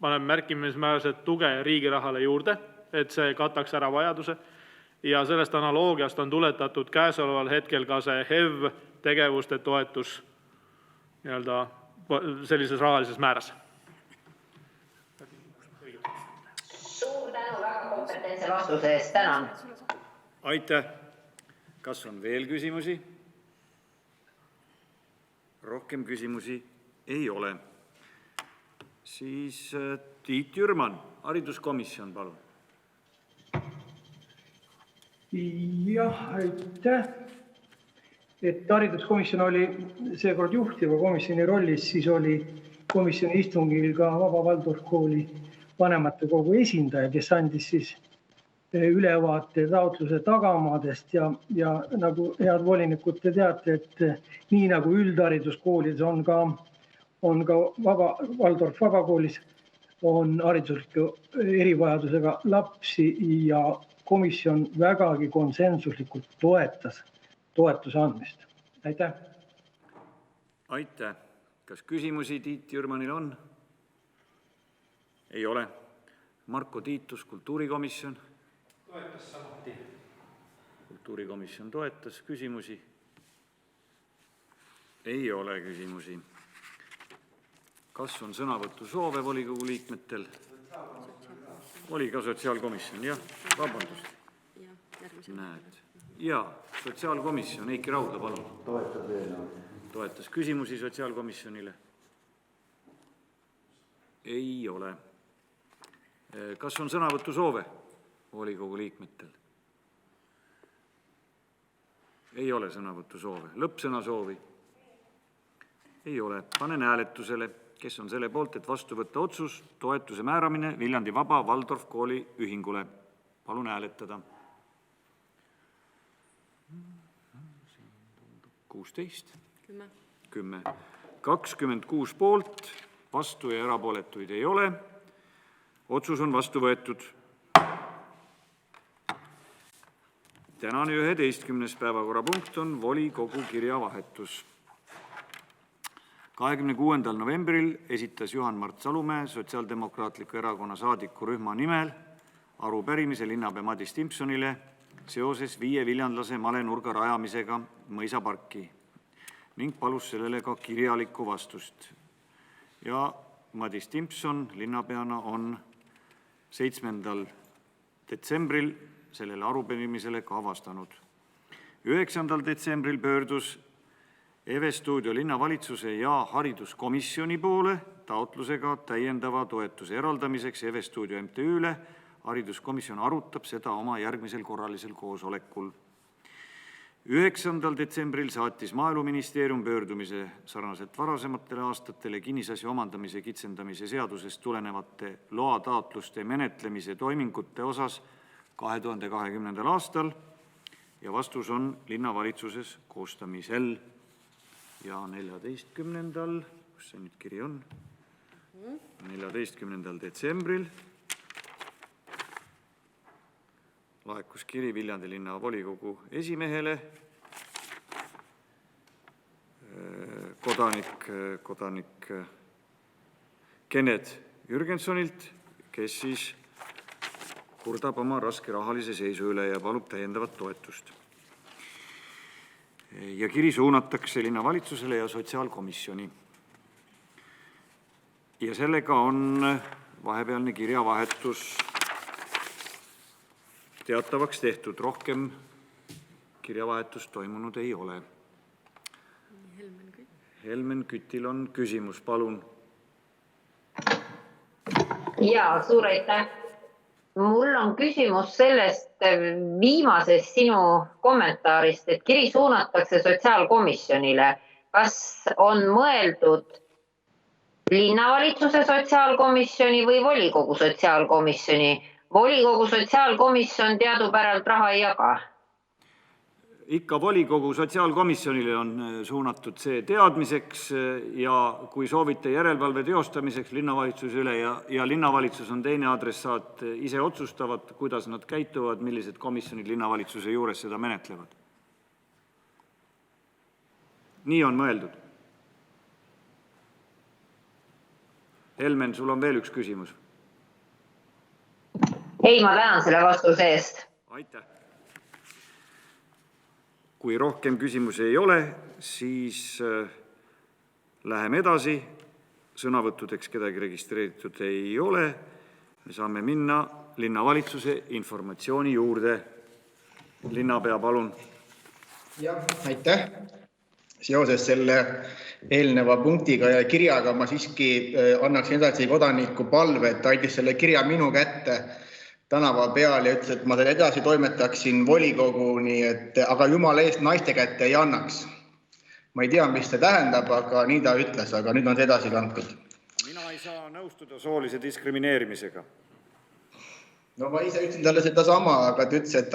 paneb märkimisväärset tuge riigi rahale juurde, et see kataks ära vajaduse ja sellest analoogiast on tuletatud käesoleval hetkel ka see HEV-tegevuste toetus nii-öelda sellises rahalises määras. Suur tänu väga kompetentse vastuse eest, tänan. Aitäh. Kas on veel küsimusi? Rohkem küsimusi ei ole. Siis Tiit Jürman, hariduskomisjon, palun. Jah, aitäh. Et hariduskomisjon oli seekord juhtiva komisjoni rollis, siis oli komisjoni istungil ka Vaba Waldorf kooli vanematekogu esindaja, kes andis siis ülevaate taotluse tagamaadest ja nagu head volinikud te teate, et nii nagu üldhariduskoolides on ka Waldorf vabakoolis on haridusliku erivajadusega lapsi ja komisjon vägagi konsensuslikult toetas toetuse andmist. Aitäh. Aitäh. Kas küsimusi Tiit Jürmanil on? Ei ole. Marko Tiitus, kultuurikomisjon. Toetas samuti. Kultuurikomisjon toetas. Küsimusi? Ei ole küsimusi. Kas on sõnavõttu soove volikogu liikmetel? Oli ka sotsiaalkomisjon, jah. Vabandust. Näed. Ja sotsiaalkomisjon, Eiki Raudla, palun. Toetas eelnõu. Toetas. Küsimusi sotsiaalkomisjonile? Ei ole. Kas on sõnavõttu soove volikogu liikmetel? Ei ole sõnavõttu soove. Lõppsõna soovi? Ei ole. Panen hääletusele, kes on selle poolt, et vastu võtta otsus toetuse määramine Viljandi Vaba Waldorf kooli ühingule. Palun hääletada. 16. 10. 26 poolt, vastu ja erapooletuid ei ole. Otsus on vastu võetud. Tänane 11. päevakorrapunkt on volikogu kirjavahetus. 26. novembril esitas Juhan-Mart Salumäe Sotsiaaldemokraatliku erakonna saadikurühma nimel arupärimise linnapea Madis Timpsonile seoses 5 viljandlase malenurga rajamisega mõisaparki ning palus sellele ka kirjalikku vastust. Ja Madis Timpson linnapeana on 7. detsembril sellele arupärimisele ka vastanud. 9. detsembril pöördus EVE Stuudio linnavalitsuse ja hariduskomisjoni poole taotlusega täiendava toetuse eraldamiseks EVE Stuudio MTÜ-le. Hariduskomisjon arutab seda oma järgmisel korralisel koosolekul. 9. detsembril saatis Maaeluministeerium pöördumise sarnaselt varasematele aastatele kinnisasja omandamise kitsendamise seadusest tulenevate loataotluste menetlemise toimingute osas 2020. aastal ja vastus on linnavalitsuses koostamisel. Ja 14. kus see nüüd kiri on? 14. detsembril laekus kiri Viljandi linna volikogu esimehele, kodanik Kenneth Jürgensonilt, kes siis kurdab oma raske rahalise seisu üle ja palub täiendavat toetust. Ja kiri suunatakse linnavalitsusele ja sotsiaalkomisjoni. Ja sellega on vahepealne kirjavahetus teatavaks tehtud. Rohkem kirjavahetust toimunud ei ole. Helmen Kütil on küsimus, palun. Jaa, suur aitäh. Mul on küsimus sellest viimasest sinu kommentaarist, et kiri suunatakse sotsiaalkomisjonile. Kas on mõeldud linnavalitsuse sotsiaalkomisjoni või volikogu sotsiaalkomisjoni? Volikogu sotsiaalkomisjon teadupäralt raha ei jaga. Ikka volikogu sotsiaalkomisjonile on suunatud see teadmiseks ja kui soovite järelevalve teostamiseks linnavalitsuse üle ja linnavalitsus on teine adressaat, ise otsustavad, kuidas nad käituvad, millised komisjonid linnavalitsuse juures seda menetlevad. Nii on mõeldud. Helmen, sul on veel üks küsimus. Ei, ma tänan selle vastuse eest. Aitäh. Kui rohkem küsimusi ei ole, siis läheme edasi. Sõnavõttudeks kedagi registreeritud ei ole. Me saame minna linnavalitsuse informatsiooni juurde. Linnapea, palun. Jah, aitäh. Seoses selle eelneva punktiga ja kirjaga ma siiski annaksin edasi kodaniku palve, et aidis selle kirja minu kätte tänava peal ja ütles, et ma selle edasi toimetaksin volikoguni, aga jumala eest naiste kätte ei annaks. Ma ei tea, mis see tähendab, aga nii ta ütles, aga nüüd on see edasi kantud. Mina ei saa nõustuda soolise diskrimineerimisega. No ma ise ütlesin talle seda sama, aga ta ütles, et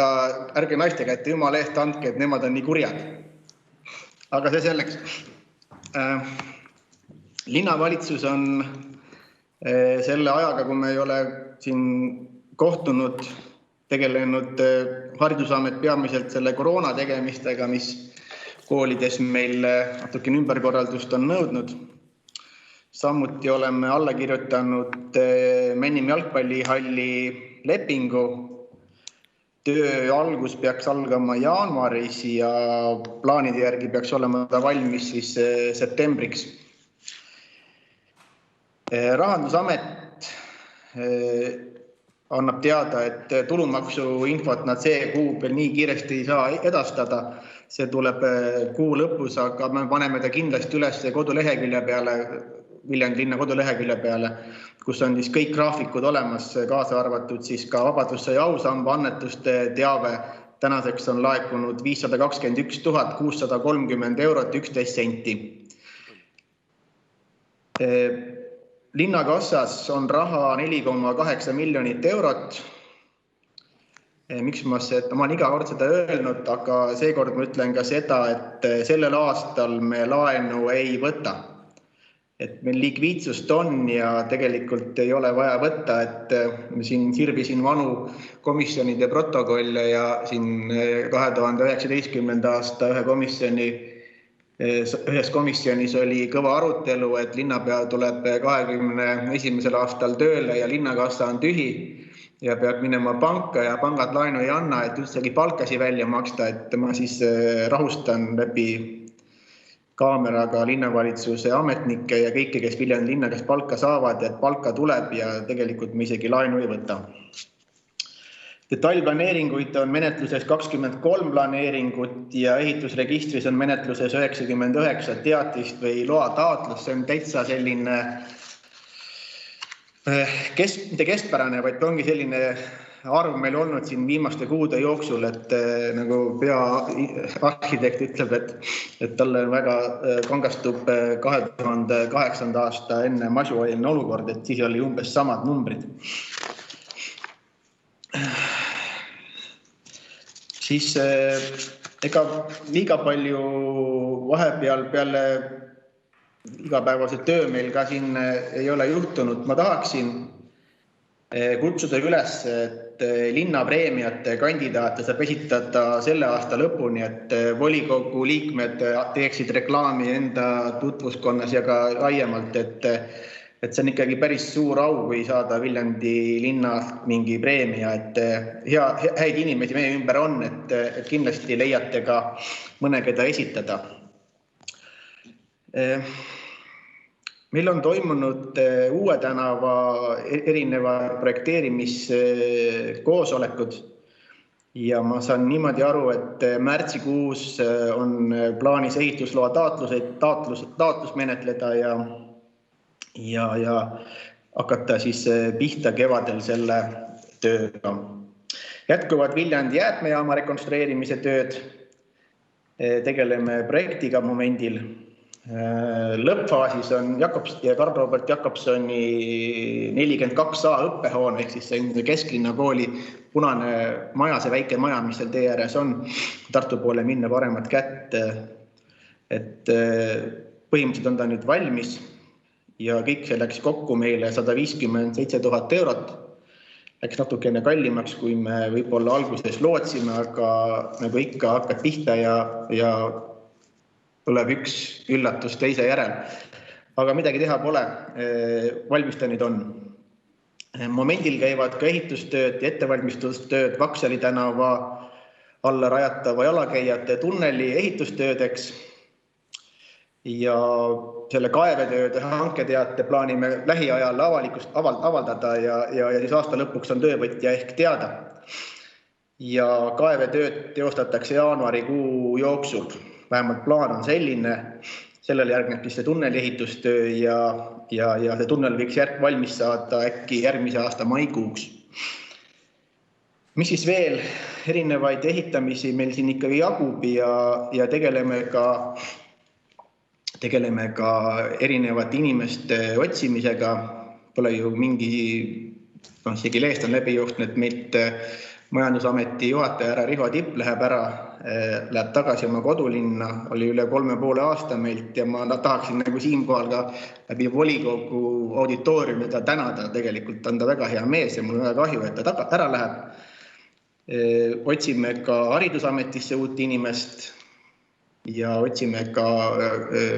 ärge naiste kätte jumala eest andke, et nemad on nii kurjad. Aga see selleks. Linnavalitsus on selle ajaga, kui me ei ole siin kohtunud, tegelenud haridusamet peamiselt selle koroona tegemistega, mis koolides meil natukene ümberkorraldust on nõudnud. Samuti oleme alla kirjutanud Männim jalgpallihalli lepingu. Töö algus peaks algama jaanuaris ja plaanide järgi peaks olema ta valmis siis septembriks. Rahandusamet annab teada, et tulumaksu infot nad see kuu veel nii kiiresti ei saa edastada. See tuleb kuu lõpus, aga me paneme ta kindlasti üles kodulehekülje peale, Viljandi linna kodulehekülje peale, kus on siis kõik graafikud olemas, kaasa arvatud siis ka Vabadussõja ja Ausamba annetuste teave. Tänaseks on laekunud 521 630 eurot 11 senti. Linnakassas on raha 4,8 miljonit eurot. Miks ma olen iga kord seda öelnud, aga seekord ma ütlen ka seda, et sellel aastal me laenu ei võta. Et meil likviidsust on ja tegelikult ei ole vaja võtta, et siin sirvisin vanu komisjonide protokolle ja siin 2019. aasta ühes komisjonis oli kõva arutelu, et linnapea tuleb 21. aastal tööle ja linnakassa on tühi ja peab minema panka ja pangad laenu ei anna, et üldsegi palkasi välja maksta, et ma siis rahustan läbi kaameraga linnavalitsuse ametnikke ja kõiki, kes Viljandi linna kes palka saavad, et palka tuleb ja tegelikult me isegi laenu ei võta. Detailplaneeringuid on menetluses 23 planeeringut ja ehitusregistris on menetluses 99 teatist või loa taotlus. See on täitsa selline, mitte keskpärane, vaid ongi selline arv meil olnud siin viimaste kuude jooksul, et nagu peaarhitekt ütleb, et talle väga kangastub 2008. aasta enne masueelne olukord, et siis oli umbes samad numbrid. Siis ega liiga palju vahepeal peale igapäevase töö meil ka siin ei ole juhtunud. Ma tahaksin kutsuda üles, et linnapreemiate kandidaate saab esitada selle aasta lõpuni, et volikogu liikmed teeksid reklaami enda tutvuskonnas ja ka laiemalt, et see on ikkagi päris suur au, kui saada Viljandi linna mingi preemia, et häid inimesi meie ümber on, et kindlasti leiate ka mõne, keda esitada. Meil on toimunud Uue tänava erineva projekteerimiskoosolekud ja ma saan niimoodi aru, et märtsikuus on plaanis ehitusloa taotlus menetleda ja hakata siis pihta kevadel selle tööga. Jätkuvad Viljandi jäätmejaama rekonstrueerimise tööd. Tegeleme projektiga momendil. Lõppfaasis on Karl-Robert Jakobsoni 42A õppehoone, ehk siis see on kesklinna kooli punane maja, see väike maja, mis seal tee ääres on, Tartu poole minna paremat kätt. Et põhimõtteliselt on ta nüüd valmis ja kõik see läks kokku meile 157 000 eurot. Läks natukene kallimaks, kui me võib-olla alguses lootsime, aga nagu ikka hakkad pihta ja tuleb üks üllatus teise järel. Aga midagi teha pole, valmis ta nüüd on. Momendil käivad ka ehitustööd ja ettevalmistustööd Vaksali tänava alla rajatava jalakäijate tunneli ehitustöödeks. Ja selle kaevetööde hanketeate plaanime lähiajal avalikust avaldada ja siis aasta lõpuks on töövõtja ehk teada. Ja kaevetööd teostatakse jaanuarikuu jooksul. Vähemalt plaan on selline, sellele järgneb siis see tunneli ehitustöö ja see tunnel võiks valmis saada äkki järgmise aasta maikuuks. Mis siis veel? Erinevaid ehitamisi meil siin ikkagi jagub ja tegeleme ka erinevate inimeste otsimisega. Pole ju mingi, isegi leest on läbi juhtnud, et meilt Majandusameti juhataja härra Riho Tipp läheb tagasi oma kodulinna, oli üle 3,5 aasta meilt ja ma tahaksin nagu siinkohal ka läbi volikogu auditooriumida tänada, tegelikult on ta väga hea mees ja mul on väga kahju, et ta ära läheb. Otsime ka Haridusametisse uut inimest ja otsime ka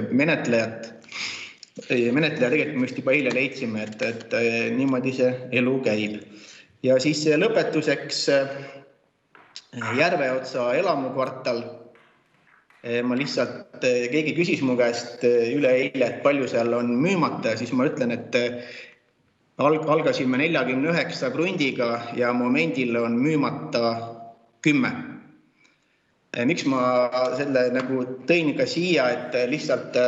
menetlejat. Menetleja tegelikult me just juba eile leidsime, et niimoodi see elu käib. Ja siis lõpetuseks Järveotsa elamukvartal. Ma lihtsalt, keegi küsis mu käest üle eile, et palju seal on müümata ja siis ma ütlen, et algasime 49 krundiga ja momendil on müümata 10. Miks ma selle nagu tõin ka siia, et lihtsalt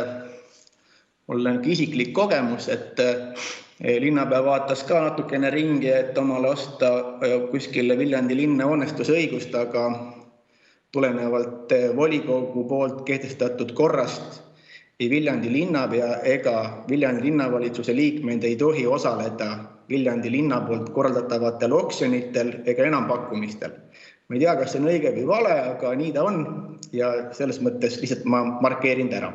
mul on isiklik kogemus, et linnapea vaatas ka natukene ringi, et omale osta kuskile Viljandi linna hoonestusõigust, aga tulenevalt volikogu poolt kehtestatud korrast ei Viljandi linnapea ega Viljandi linnavalitsuse liikmed ei tohi osaleda Viljandi linna poolt korraldatavatel oksjonitel ega enampakkumistel. Ma ei tea, kas see on õige või vale, aga nii ta on ja selles mõttes lihtsalt ma markeerin ta ära.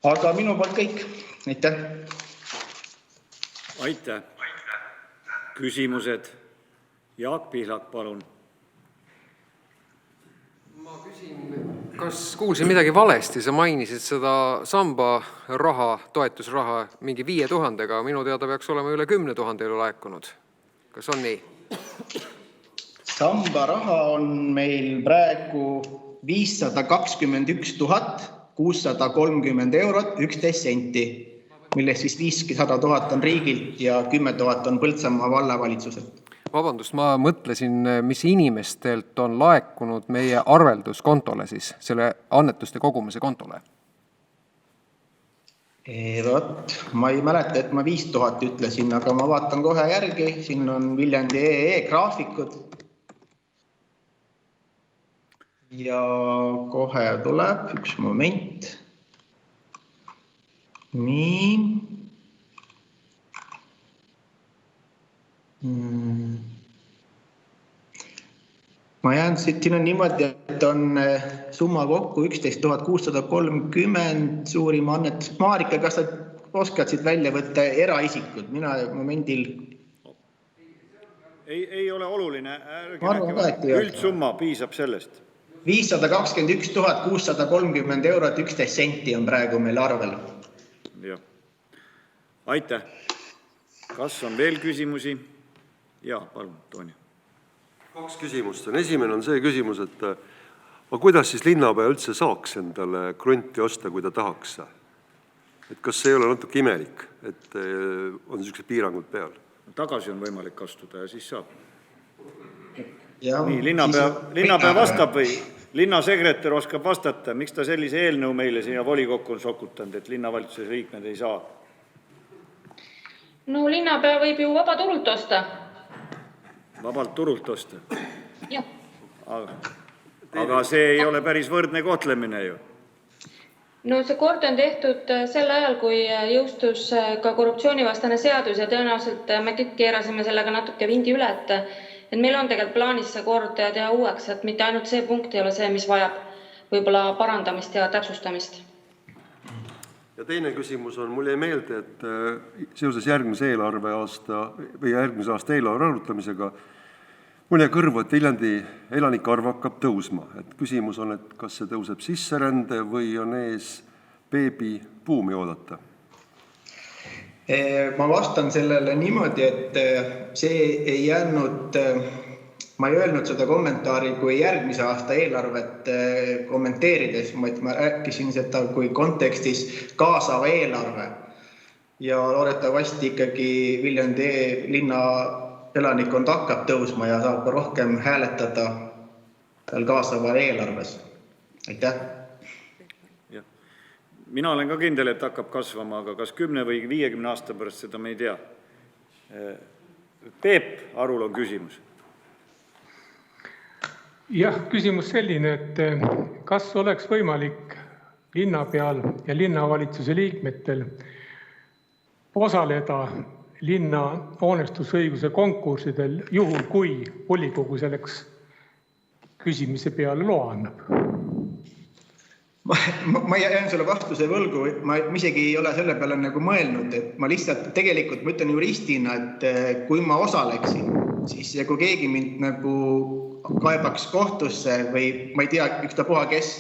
Aga minu poolt kõik. Aitäh! Aitäh! Küsimused? Jaak Pihlak, palun. Ma küsin, kas kuulsin midagi valesti? Sa mainisid seda samba raha, toetusraha mingi 5000-ga. Minu teada peaks olema üle 10 000 laekunud. Kas on nii? Samba raha on meil praegu 521 630 eurot 11 senti, millest siis 500 000 on riigilt ja 10 000 on Põltsamaa vallavalitsuselt. Vabandust, ma mõtlesin, mis inimestelt on laekunud meie arvelduskontole siis, selle annetuste kogumise kontole. Ma ei mäleta, et ma 5000 ütlesin, aga ma vaatan kohe järgi. Siin on Viljandi graafikud. Ja kohe tuleb üks moment. Nii. Ma jään siit, siin on niimoodi, et on summa kokku 11 630 suurima annetus. Maarika, kas sa oskad siit välja võtta eraisikud? Mina momendil... Ei ole oluline. Üldsumma piisab sellest. 521 630 eurot 11 senti on praegu meil arvel. Jah. Aitäh. Kas on veel küsimusi? Jaa, palun, Tooni. 2 küsimust. Esimene on see küsimus, et kuidas siis linnapea üldse saaks endale krunti osta, kui ta tahaks? Et kas see ei ole natuke imelik, et on niisugused piirangud peal? Tagasi on võimalik astuda ja siis saab. Nii, linnapea vastab või linnasekretär oskab vastata, miks ta sellise eelnõu meile siia volikokku on sokutanud, et linnavalitsuse liikmed ei saa? No linnapea võib ju vabaturult osta. Vabalt turult osta? Jah. Aga see ei ole päris võrdne kohtlemine ju. no see kord on tehtud sel ajal, kui jõustus ka korruptsioonivastane seadus ja tõenäoliselt me kõik keerasime sellega natuke vindi üle, et meil on tegelikult plaanis see kord teha uueks, et mitte ainult see punkt ei ole see, mis vajab võib-olla parandamist ja täpsustamist. Ja teine küsimus on, mul jäi meelde, et seoses järgmise aasta eelarve arutamisega mul jäi kõrvu, et Viljandi elanike arv hakkab tõusma. Et küsimus on, et kas see tõuseb sisserände või on ees beebibuumi oodata? Ma vastan sellele niimoodi, et see ei jäänud, ma ei öelnud seda kommentaari kui järgmise aasta eelarvet kommenteerides, ma rääkisin seda kui kontekstis kaasava eelarve. Ja loodetavasti ikkagi Viljandi linna elanikkond hakkab tõusma ja saab rohkem hääletada kaasaval eelarves. Aitäh! Mina olen ka kindel, et hakkab kasvama, aga kas 10 või 50 aasta pärast seda me ei tea. Peep Arul on küsimus. Jah, küsimus selline, et kas oleks võimalik linnapeal ja linnavalitsuse liikmetel osaleda linna hoonestusõiguse konkurssidel juhul, kui volikogu selleks küsimise peale loa annab? Ma jään sulle vastuse võlgu, ma isegi ei ole selle peale nagu mõelnud, et ma lihtsalt tegelikult ma ütlen juristina, et kui ma osaleksin, siis ja kui keegi mind nagu kaebaks kohtusse või ma ei tea, ükstapuha kes,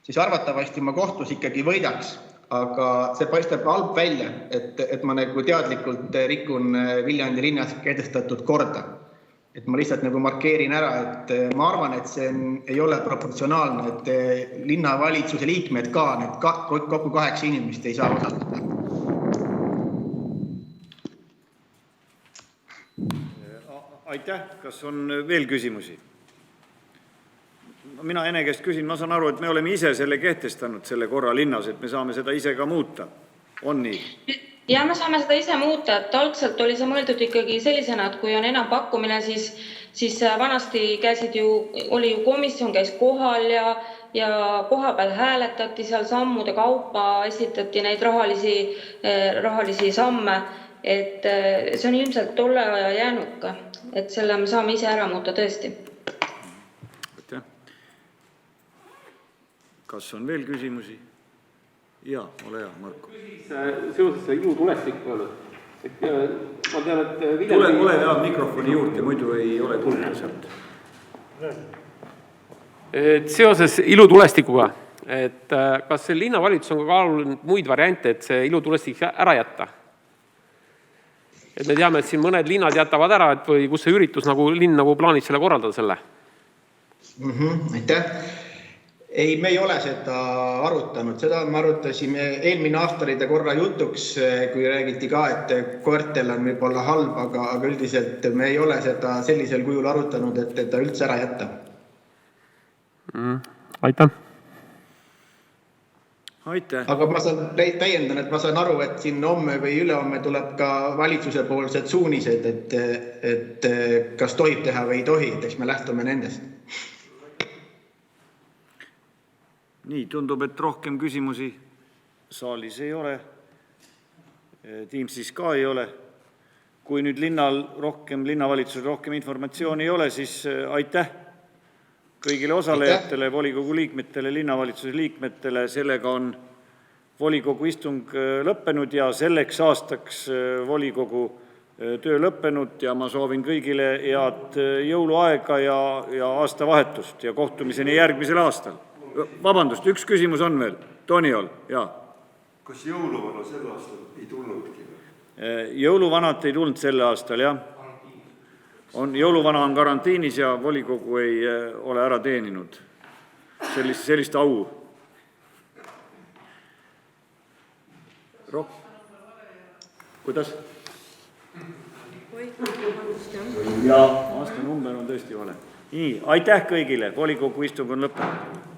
siis arvatavasti ma kohtus ikkagi võidaks, aga see paistab halb välja, et ma nagu teadlikult rikun Viljandi linnas kehtestatud korda. Et ma lihtsalt nagu markeerin ära, et ma arvan, et see ei ole proportsionaalne, et linnavalitsuse liikmed ka, need kokku 8 inimest ei saa osaleda. Aitäh, kas on veel küsimusi? Mina enne käest küsin, ma saan aru, et me oleme ise selle kehtestanud selle korra linnas, et me saame seda ise ka muuta. On nii? Ja me saame seda ise muuta, et algselt oli see mõeldud ikkagi sellisena, et kui on enam pakkumine, siis vanasti oli ju komisjon käis kohal ja koha peal hääletati, seal sammude kaupa esitati neid rahalisi samme, et see on ilmselt tolle aja jäänuka, et selle me saame ise ära muuta tõesti. Kas on veel küsimusi? Jaa, ole hea, Marko. Seoses selle ilutulestiku öelnud. Ma tean, et Ole hea mikrofoni juurde, muidu ei ole kuulda sealt. Seoses ilutulestikuga, et kas see linnavalitsus on ka kaalunud muid variante, et see ilutulestik ära jätta? Et me teame, et siin mõned linnad jätavad ära, et või kus see üritus linn plaanib selle korraldada selle? Aitäh! Ei, me ei ole seda arutanud. Seda me arutasime eelmine aasta olide korra jutuks, kui räägiti ka, et koertel on võib-olla halb, aga üldiselt me ei ole seda sellisel kujul arutanud, et ta üldse ära jätta. Aitäh. Aitäh. Aga ma täiendan, et ma saan aru, et siin homme või ülehomme tuleb ka valitsuse poolsed suunised, et kas tohib teha või ei tohi, et eks me lähtume nendest. Nii, tundub, et rohkem küsimusi saalis ei ole. Teamsis ka ei ole. Kui nüüd linnavalitsusel rohkem informatsiooni ei ole, siis aitäh kõigile osalejatele, volikogu liikmetele, linnavalitsuse liikmetele. Sellega on volikogu istung lõppenud ja selleks aastaks volikogu töö lõppenud ja ma soovin kõigile head jõuluaega ja aastavahetust ja kohtumiseni järgmisel aastal. Vabandust, üks küsimus on veel. Toniol, jaa. Kas jõuluvana sel aastal ei tulnudki? Jõuluvanat ei tulnud sel aastal, jah. Jõuluvana on karantiinis ja volikogu ei ole ära teeninud sellist au. Kuidas? Ja aastanumber on tõesti vale. Nii, aitäh kõigile, volikogu istung on lõppenud.